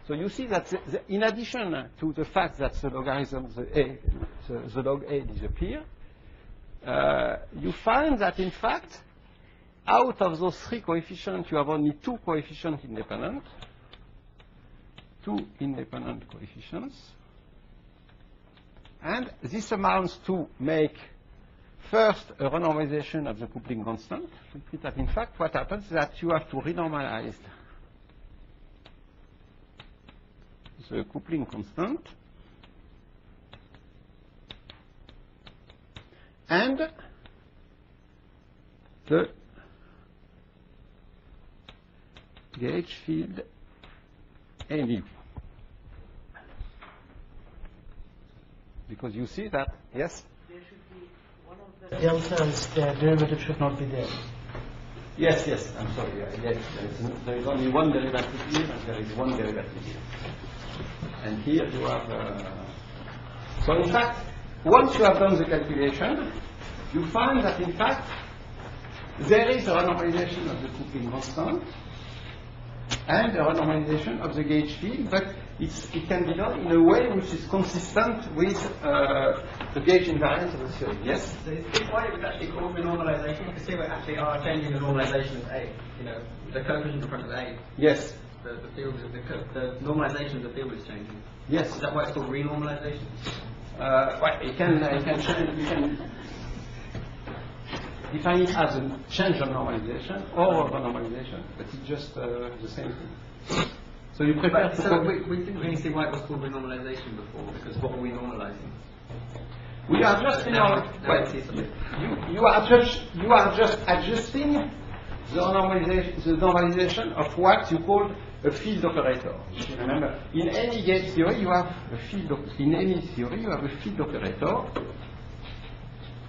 [SPEAKER 1] So you see that in addition to the fact that the logarithm, the log A disappear, you find that in fact, out of those three coefficients, you have only two coefficients independent, two independent coefficients. And this amounts to make first a renormalization of the coupling constant. That in fact what happens is that you have to renormalize the coupling constant and the gauge field mu. Because you see that, yes?
[SPEAKER 2] There should be one of the deltas, the derivative should not be there.
[SPEAKER 1] Yes, yes, I'm sorry. Yes, there is only one derivative here, and there is one derivative here. And here you have... so in fact, once you have done the calculation, you find that in fact, there is a renormalization of the coupling constant and a renormalization of the gauge field, but it can be done in a way which is consistent with the gauge invariance of the theory. Yes?
[SPEAKER 3] So if why it was actually called renormalization, you can see we actually are changing the normalization of A. You know, the coefficient in front of A.
[SPEAKER 1] Yes.
[SPEAKER 3] The field, the normalization of the field is changing.
[SPEAKER 1] Yes.
[SPEAKER 3] Is that why it's called renormalization?
[SPEAKER 1] Well, you can define it as a change of normalization or a renormalization, but it's just the same thing. So you prepare to...
[SPEAKER 3] So we didn't really see why it was called renormalization before, because what were we normalizing?
[SPEAKER 1] We are just you are just adjusting the normalization of what you call a field operator. Remember, in any gauge theory, you have a field. In any theory, you have a field operator.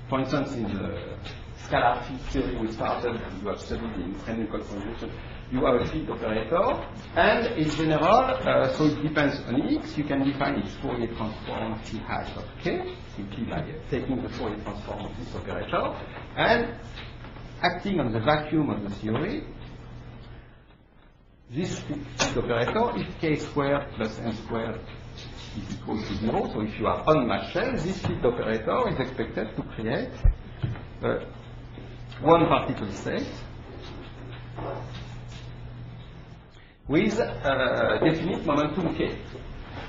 [SPEAKER 1] For instance, in the scalar field theory we started, and you have studied in chemical conjunction, you have a field operator, and in general, so it depends on X, you can define its Fourier transform T hash of K, simply by taking the Fourier transform of this operator, and acting on the vacuum of the theory, this field operator, if K squared plus N squared is equal to 0, so if you are on matched shell, this field operator is expected to create one particle state with definite momentum K.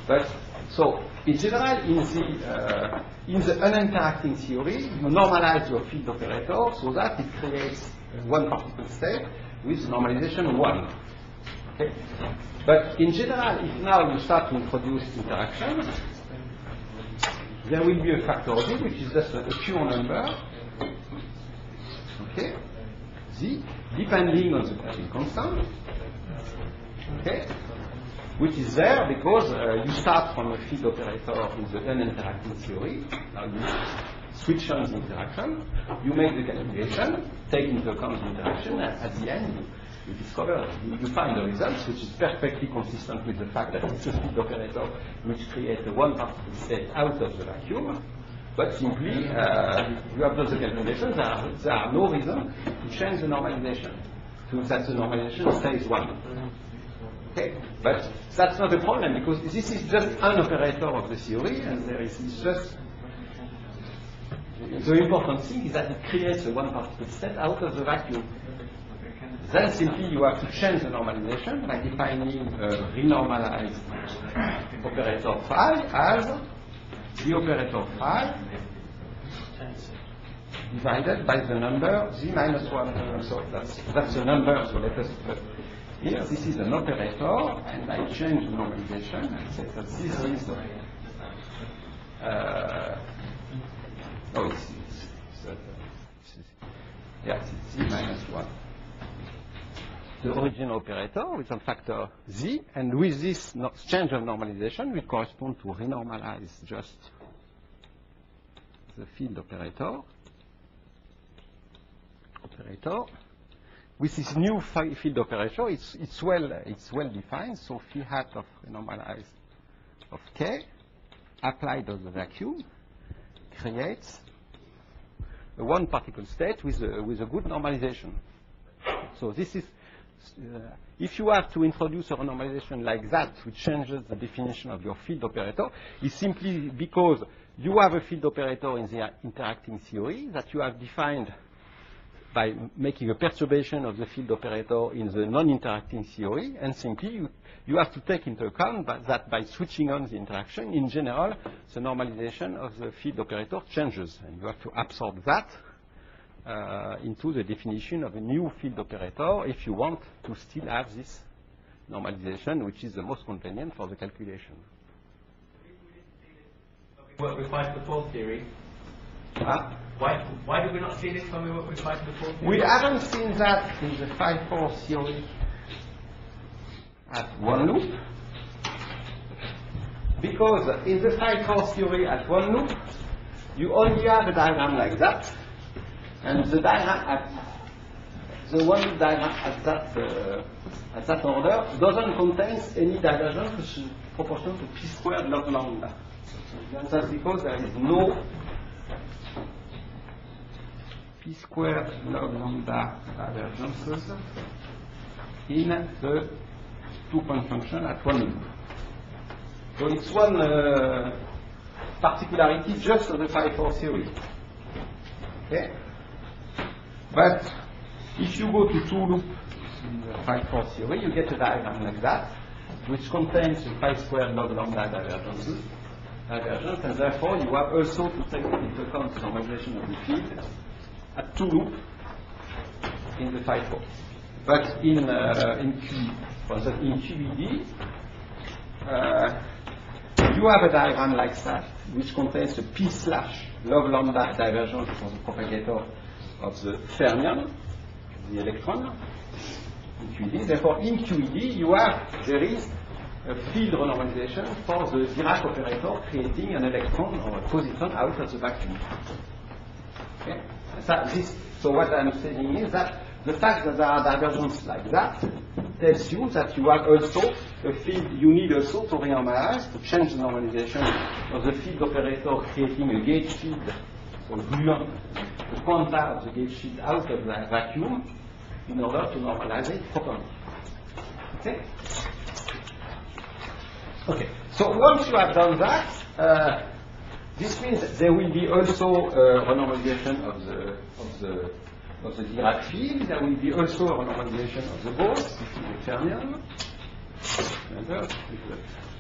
[SPEAKER 1] But so in general, in the uninteracting theory, you normalize your field operator so that it creates one particle state with normalization 1. Okay? But in general, if now you start to introduce interaction, there will be a factor Z, which is just a pure number. Okay, Z, depending on the coupling constant, okay, which is there because you start from a field operator in the uninteracting theory. Now you switch on the interaction, you make the calculation, take into account the interaction, and at the end you discover, you find the results, which is perfectly consistent with the fact that it's a field operator which creates a one particle state out of the vacuum. But simply, you have done the calculations, there are no reason to change the normalization, so that the normalization stays 1. Okay? But that's not a problem, because this is just an operator of the theory, and there is just... The important thing is that it creates a one particle state out of the vacuum. Then simply you have to change the normalization by defining a renormalized operator phi as the operator phi divided by the number z minus 1. So that's the number, so let us put here, this is an operator, and I change the normalization and say that this is axis z minus 1. The original operator with some factor z, and with this change of normalization, we correspond to renormalize just the field operator. With this new field operator, it's well defined. So phi hat of renormalized of k applied on the vacuum creates a one particle state with a good normalization. So this is, if you have to introduce a renormalization like that, which changes the definition of your field operator, it's simply because you have a field operator in the interacting theory that you have defined by making a perturbation of the field operator in the non-interacting theory, and simply you have to take into account that by switching on the interaction, in general, the normalization of the field operator changes, and you have to absorb that into the definition of a new field operator if you want to still have this normalization, which is the most convenient for the calculation.
[SPEAKER 3] Work with 5-to-the 4th theory. Why did we not see this when we worked with 5-to-the 4th theory?
[SPEAKER 1] We haven't seen that in the 5-4 theory at one loop, because in the 5-4 theory at one loop, you only have a diagram like that, and the diagram at the one diagram at that order doesn't contain any divergence which is proportional to p squared log lambda. And that's because there is no p squared log lambda divergences in the two-point function at one loop. So it's one particularity just of the 5-4 theory. Okay? But if you go to two loop in the 5-4 theory, you get a diagram like that, which contains the pi squared log lambda divergence, and therefore you have also to take into account the normalization of the field at two loop in the 5-4. But in QED, you have a diagram like that, which contains a p slash log lambda divergence for the propagator of the fermion, the electron, in QED. Therefore, in QED, there is a field renormalization for the Dirac operator creating an electron or a positron out of the vacuum. Okay? So what I'm saying is that the fact that there are divergences like that tells you that you have also a field, you need also to renormalize, to change the normalization of the field operator creating a gauge field, so gluon, the quanta of the gauge field out of the vacuum in order to normalize it properly. Okay? Okay, so once you have done that, this means that there will be also a renormalization of the Dirac field. There will be also a renormalization of the Bose. This is the fermion.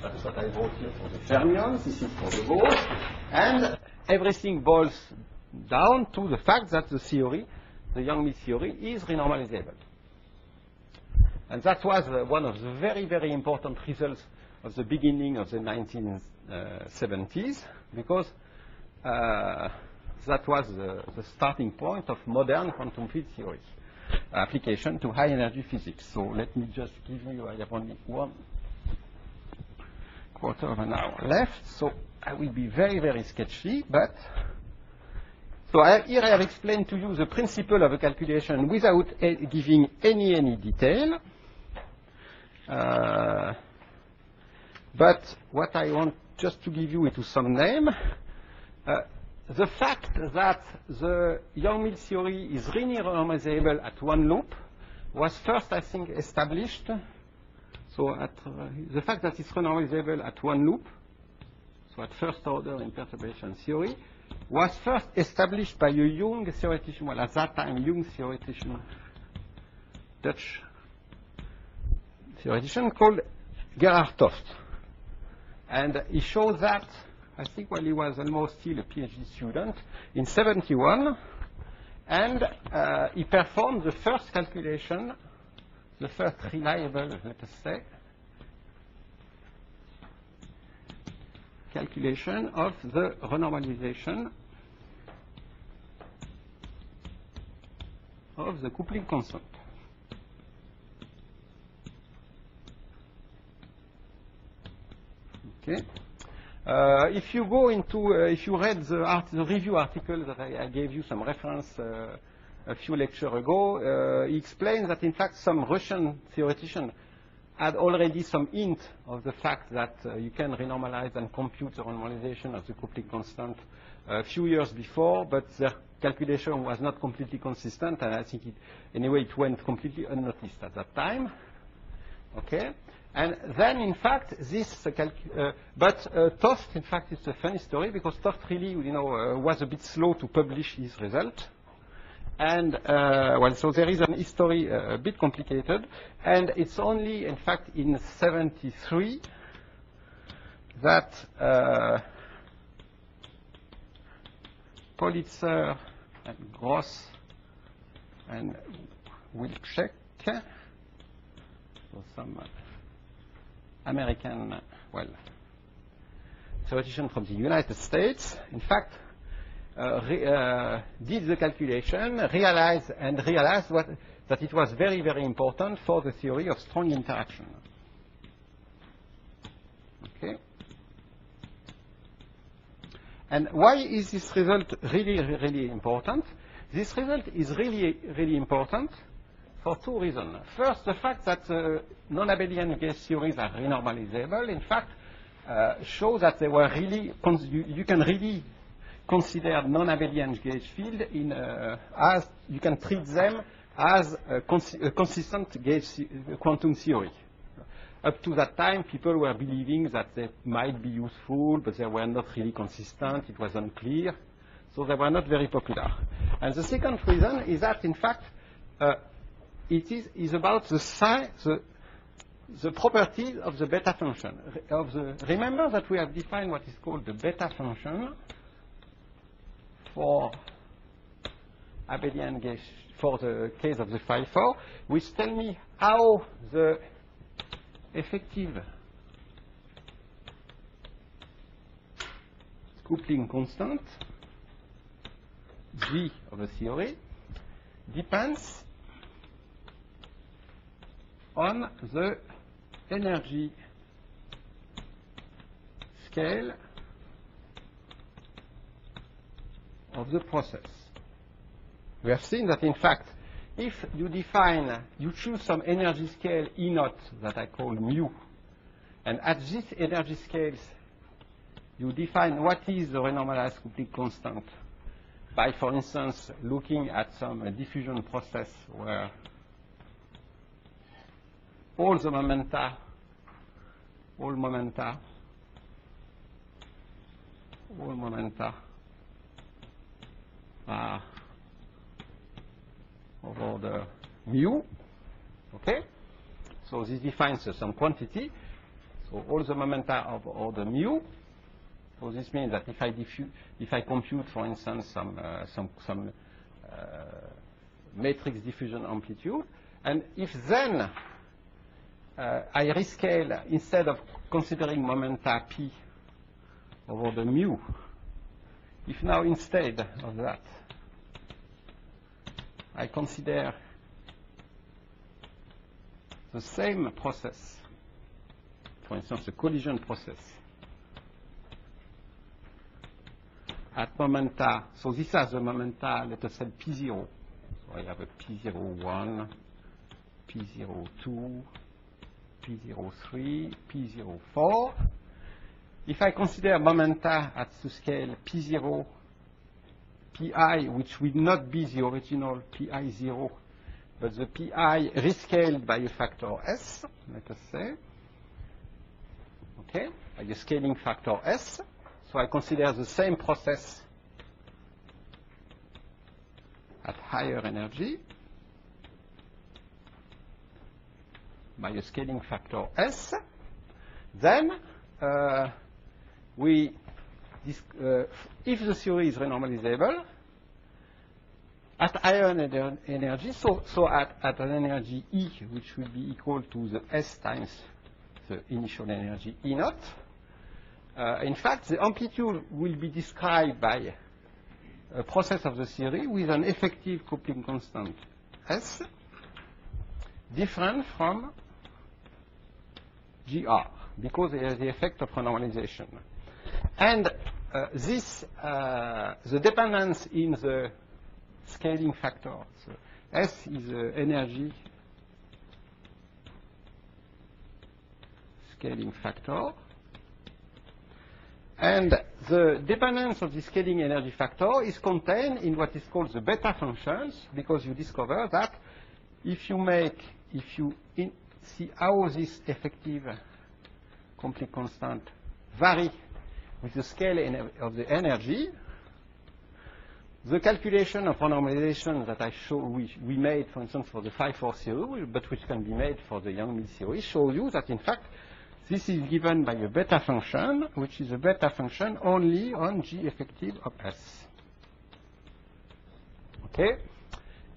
[SPEAKER 1] That's what I wrote here for the fermion. This is for the Bose. And everything boils down to the fact that the theory, the Yang-Mills theory, is renormalizable. And that was one of the very, very important results of the beginning of the 1970s, because that was the starting point of modern quantum field theory application to high energy physics. So let me just give you, I have only 1/4 of an hour left, so I will be very, very sketchy, but so here I have explained to you the principle of a calculation without giving any detail. But what I want just to give you into some name, the fact that the Yang-Mills theory is really renormalizable at one loop was first, I think, established. So the fact that it's renormalizable at one loop, so at first order in perturbation theory, was first established by a Young theoretician, well, at that time, Young theoretician, Dutch theoretician called Gerhard Toft. And he showed that, I think, while he was almost still a PhD student, in 1971, and he performed the first calculation, the first reliable, let us say, calculation of the renormalization of the coupling constant. Okay. If you go into, if you read the review article that I gave you some reference a few lectures ago, he explains that in fact some Russian theoretician had already some hint of the fact that you can renormalize and compute the normalization of the coupling constant a few years before, but their calculation was not completely consistent, and I think anyway it went completely unnoticed at that time. Okay. And then, in fact, this, Toft, in fact, it's a funny story because Toft really, was a bit slow to publish his result. And, well, so there is an history a bit complicated. And it's only, in fact, in 73 that Politzer and Gross and Wilczek, so some American, well, theoretician from the United States, in fact, did the calculation, realized that it was very, very important for the theory of strong interaction. Okay. And why is this result really, really important? This result is really, really important for two reasons. First, the fact that non-abelian gauge theories are renormalizable, in fact, shows that they were really, you can really consider non-abelian gauge field as, you can treat them as a consistent gauge quantum theory. Up to that time, people were believing that they might be useful, but they were not really consistent, it was unclear, so they were not very popular. And the second reason is that, in fact, it is about the properties of the beta function. Remember that we have defined what is called the beta function for abelian gauge, for the case of the phi 4, which tell me how the effective coupling constant, G of the theory, depends on the energy scale of the process. We have seen that, in fact, if you choose some energy scale E naught that I call mu, and at this energy scales, you define what is the renormalized coupling constant by, for instance, looking at some diffusion process where all momenta are over the mu, okay? So this defines some quantity. So all the momenta of order mu. So this means that if I compute, for instance, some matrix diffusion amplitude, and if then I rescale, instead of considering momenta p over the mu, if now instead of that I consider the same process, for instance, the collision process, at momenta, so this has the momenta, let us say P0. So I have a P01, P02, P03, P04. If I consider momenta at the scale P0, Pi, which will not be the original Pi0, but the Pi rescaled by a factor S, let us say, okay, by a scaling factor S. So I consider the same process at higher energy by a scaling factor S. Then if the theory is renormalizable at higher energy, so at an energy E, which will be equal to the S times the initial energy E naught, in fact, the amplitude will be described by a process of the theory with an effective coupling constant S different from GR because there is the effect of renormalization. And the dependence in the scaling factor. So S is the energy scaling factor. And the dependence of the scaling energy factor is contained in what is called the beta functions, because you discover that if you see how this effective complete constant vary with the scale of the energy, the calculation of renormalization that we made, for instance, for the phi-4 theory, but which can be made for the Yang-Mills theory, shows you that, in fact, this is given by a beta function, which is a beta function only on G effective of S. Okay?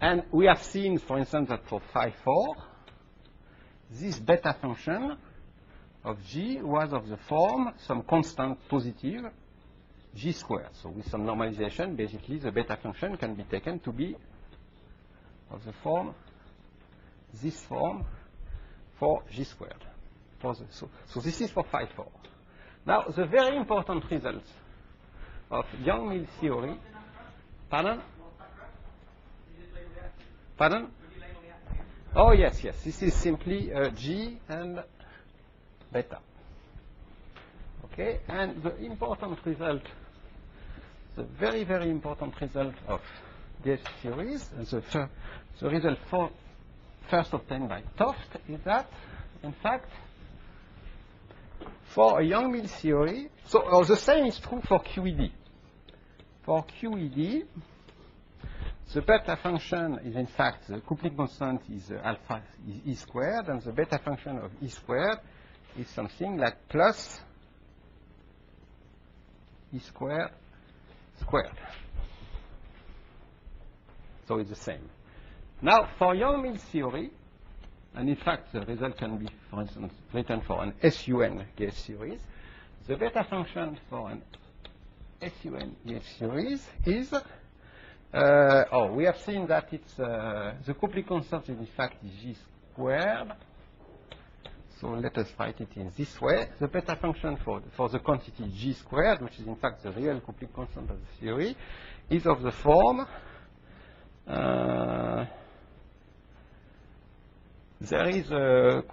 [SPEAKER 1] And we have seen, for instance, that for phi-4, this beta function of G was of the form some constant positive G squared. So with some normalization, basically the beta function can be taken to be of the form, this form, for G squared. So this is for phi-4. Now, the very important results of Yang-Mills theory, pardon? Pardon? Oh, yes, yes. This is simply G and beta. Okay, and the important result, the very, very important result of gauge theories, and the result first obtained by Toft, is that, in fact, for a Yang-Mills theory, so the same is true for QED. For QED, the beta function is, in fact, the coupling constant is alpha is E squared, and the beta function of E squared is something like plus E squared squared. So it's the same. Now, for Yang-Mills theory, and in fact, the result can be, for instance, written for an SUN gauge series. The beta function for an SUN gauge series is, we have seen that it's, the coupling constant is in fact G squared. So let us write it in this way. The beta function for the quantity G squared, which is in fact the real coupling constant of the theory, is of the form, there is a,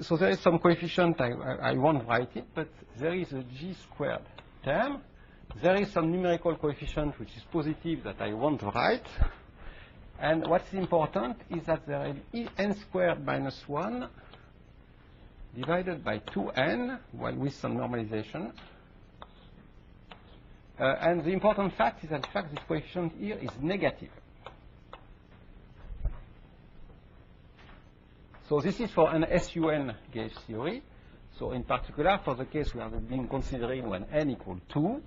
[SPEAKER 1] so there is some coefficient, I won't write it, but there is a G squared term. There is some numerical coefficient which is positive that I won't write. And what's important is that there is n squared minus 1 divided by 2n, well, with some normalization. And the important fact is that, in fact, this coefficient here is negative. So this is for an SUN gauge theory. So in particular, for the case we have been considering when n equals 2,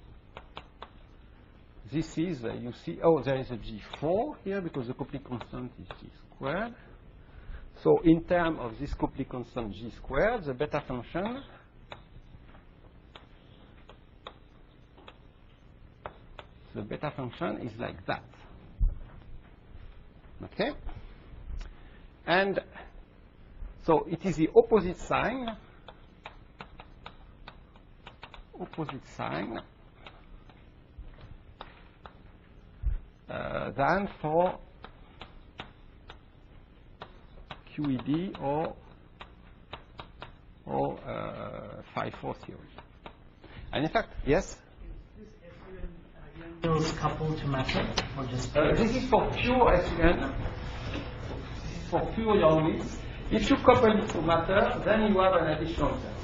[SPEAKER 1] this is, you see, there is a G4 here because the coupling constant is G squared. So in terms of this coupling constant G squared, the beta function is like that. Okay? And so it is the opposite sign than for QED or phi-4 theory. And in fact, yes?
[SPEAKER 2] Is this SUN Yang-Mills coupled to matter or just
[SPEAKER 1] this is for pure SUN. This is for pure Yang-Mills. If you couple it to matter, then you have an additional term.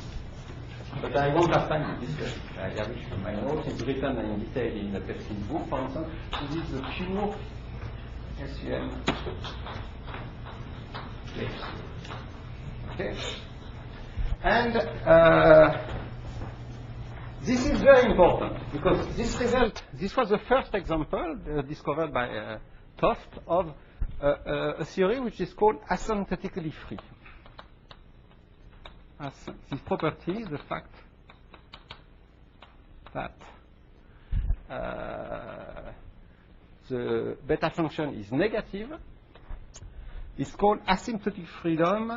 [SPEAKER 1] But I won't have time to discuss it. I have it in my notes. It's written in detail in the Pepsin book, for instance. This is the pure SUN. Okay. And this is very important because this result, this was the first example discovered by Toft of a theory which is called asymptotically free. This property is the fact that the beta function is negative is called asymptotic freedom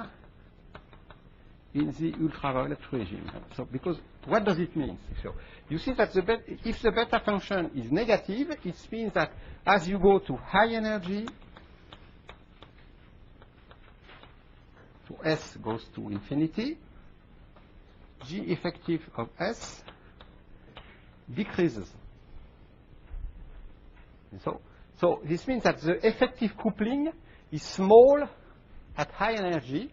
[SPEAKER 1] in the ultraviolet regime. So, because what does it mean? So, you see that if the beta function is negative, it means that as you go to high energy, so S goes to infinity, G effective of S decreases. And so this means that the effective coupling is small at high energy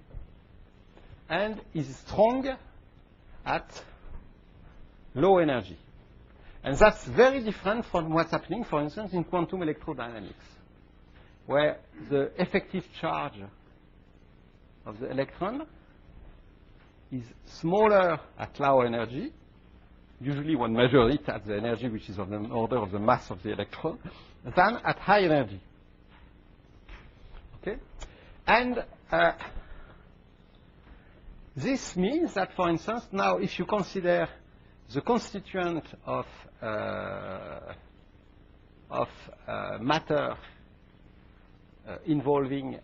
[SPEAKER 1] and is strong at low energy. And that's very different from what's happening, for instance, in quantum electrodynamics, where the effective charge of the electron is smaller at low energy. Usually one measures it at the energy which is of the order of the mass of the electron, than at high energy. Okay? And this means that, for instance, now if you consider the constituent of matter involving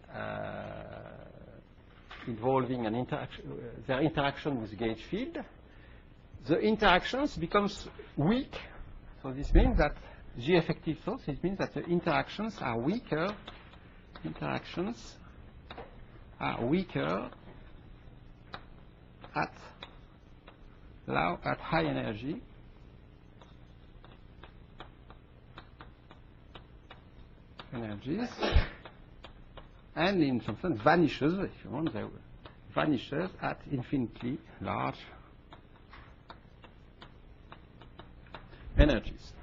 [SPEAKER 1] an interaction, their interaction with gauge field, the interactions becomes weak. So this means that G effective source, it means that the interactions are weaker. Interactions are weaker at high energy energies, and in some sense vanishes, if you want, they vanishes at infinitely large energies.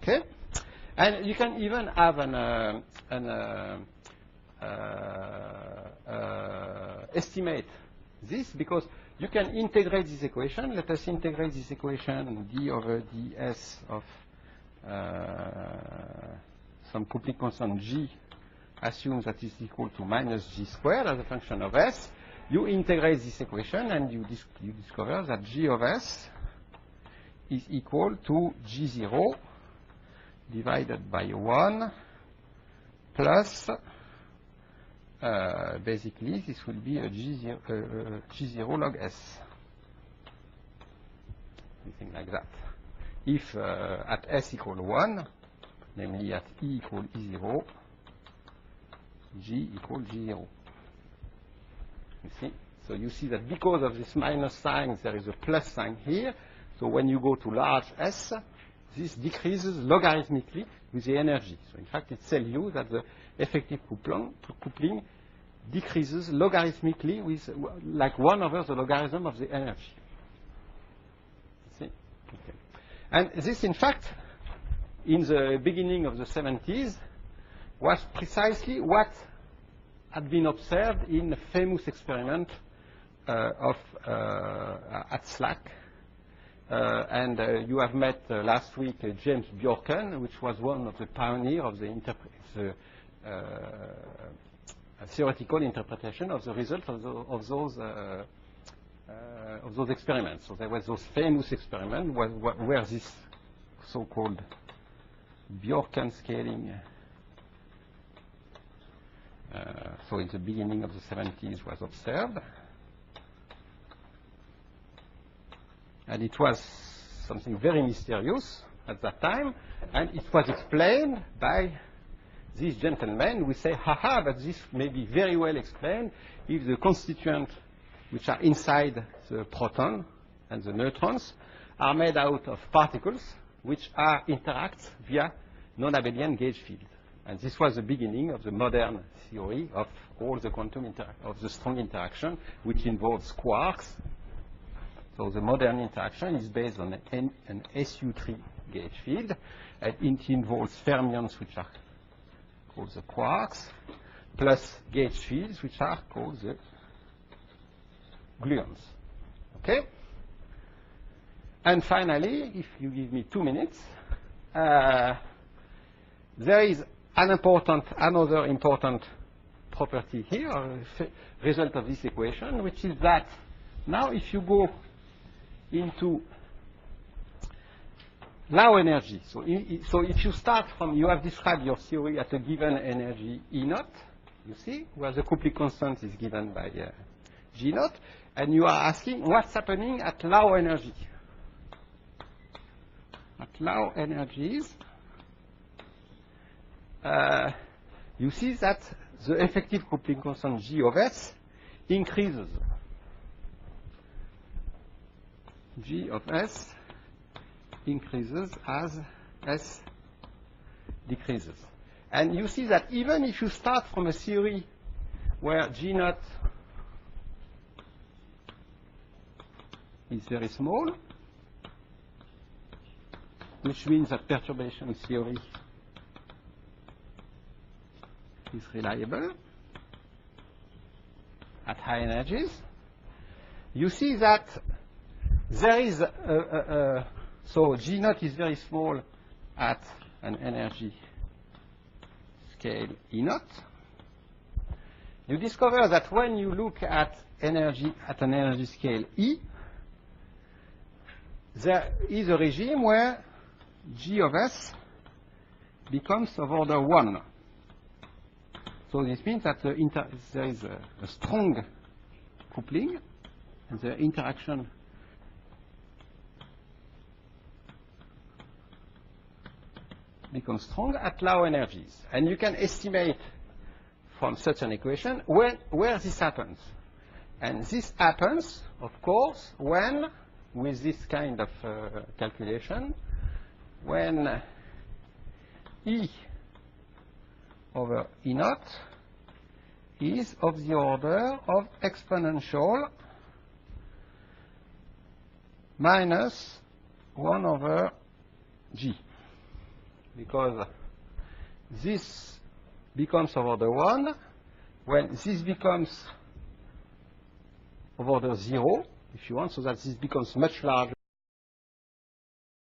[SPEAKER 1] Okay, and you can even have estimate this, because you can integrate this equation. Let us integrate this equation d over ds of some coupling constant g, assumes that is equal to minus g squared as a function of s. You integrate this equation and you discover that g of s is equal to g0 divided by 1 plus basically this will be a g0 log s, something like that. If at s equal 1, namely at e equal e0, g equal g0. You see? So you see that because of this minus sign, there is a plus sign here. So when you go to large S, this decreases logarithmically with the energy. So in fact, it tells you that the effective coupling decreases logarithmically with like 1 over the logarithm of the energy. See? Okay. And this, in fact, in the beginning of the 70s, was precisely what had been observed in the famous experiment at SLAC. And you have met last week James Bjorken, which was one of the pioneers of the theoretical interpretation of the results of those experiments. So there was those famous experiments where this so-called Bjorken scaling, so in the beginning of the 70s, was observed. And it was something very mysterious at that time, and it was explained by these gentlemen. We say, haha, but this may be very well explained if the constituents which are inside the proton and the neutrons are made out of particles which interact via non-abelian gauge field. And this was the beginning of the modern theory of all the of the strong interaction, which involves quarks. So the modern interaction is based on an SU3 gauge field, and it involves fermions, which are called the quarks, plus gauge fields, which are called the gluons. Okay? And finally, if you give me 2 minutes, there is another important property here, a result of this equation, which is that now if you go into low energy, so if you start from, you have described your theory at a given energy E0, you see, where the coupling constant is given by G naught, and you are asking what's happening at low energy. At low energies, you see that the effective coupling constant G of S increases. G of S increases as S decreases. And you see that even if you start from a theory where G naught is very small, which means that perturbation theory is reliable at high energies, you see that there is so G naught is very small at an energy scale E naught. You discover that when you look at energy at an energy scale E, there is a regime where G of S becomes of order 1. So this means that there is a strong coupling, and the interaction becomes strong at low energies. And you can estimate from such an equation where this happens. And this happens, of course, when, with this kind of calculation, when E over E naught is of the order of exponential minus 1 over G. Because this becomes of order 1 when this becomes of order 0, if you want, so that this becomes much larger.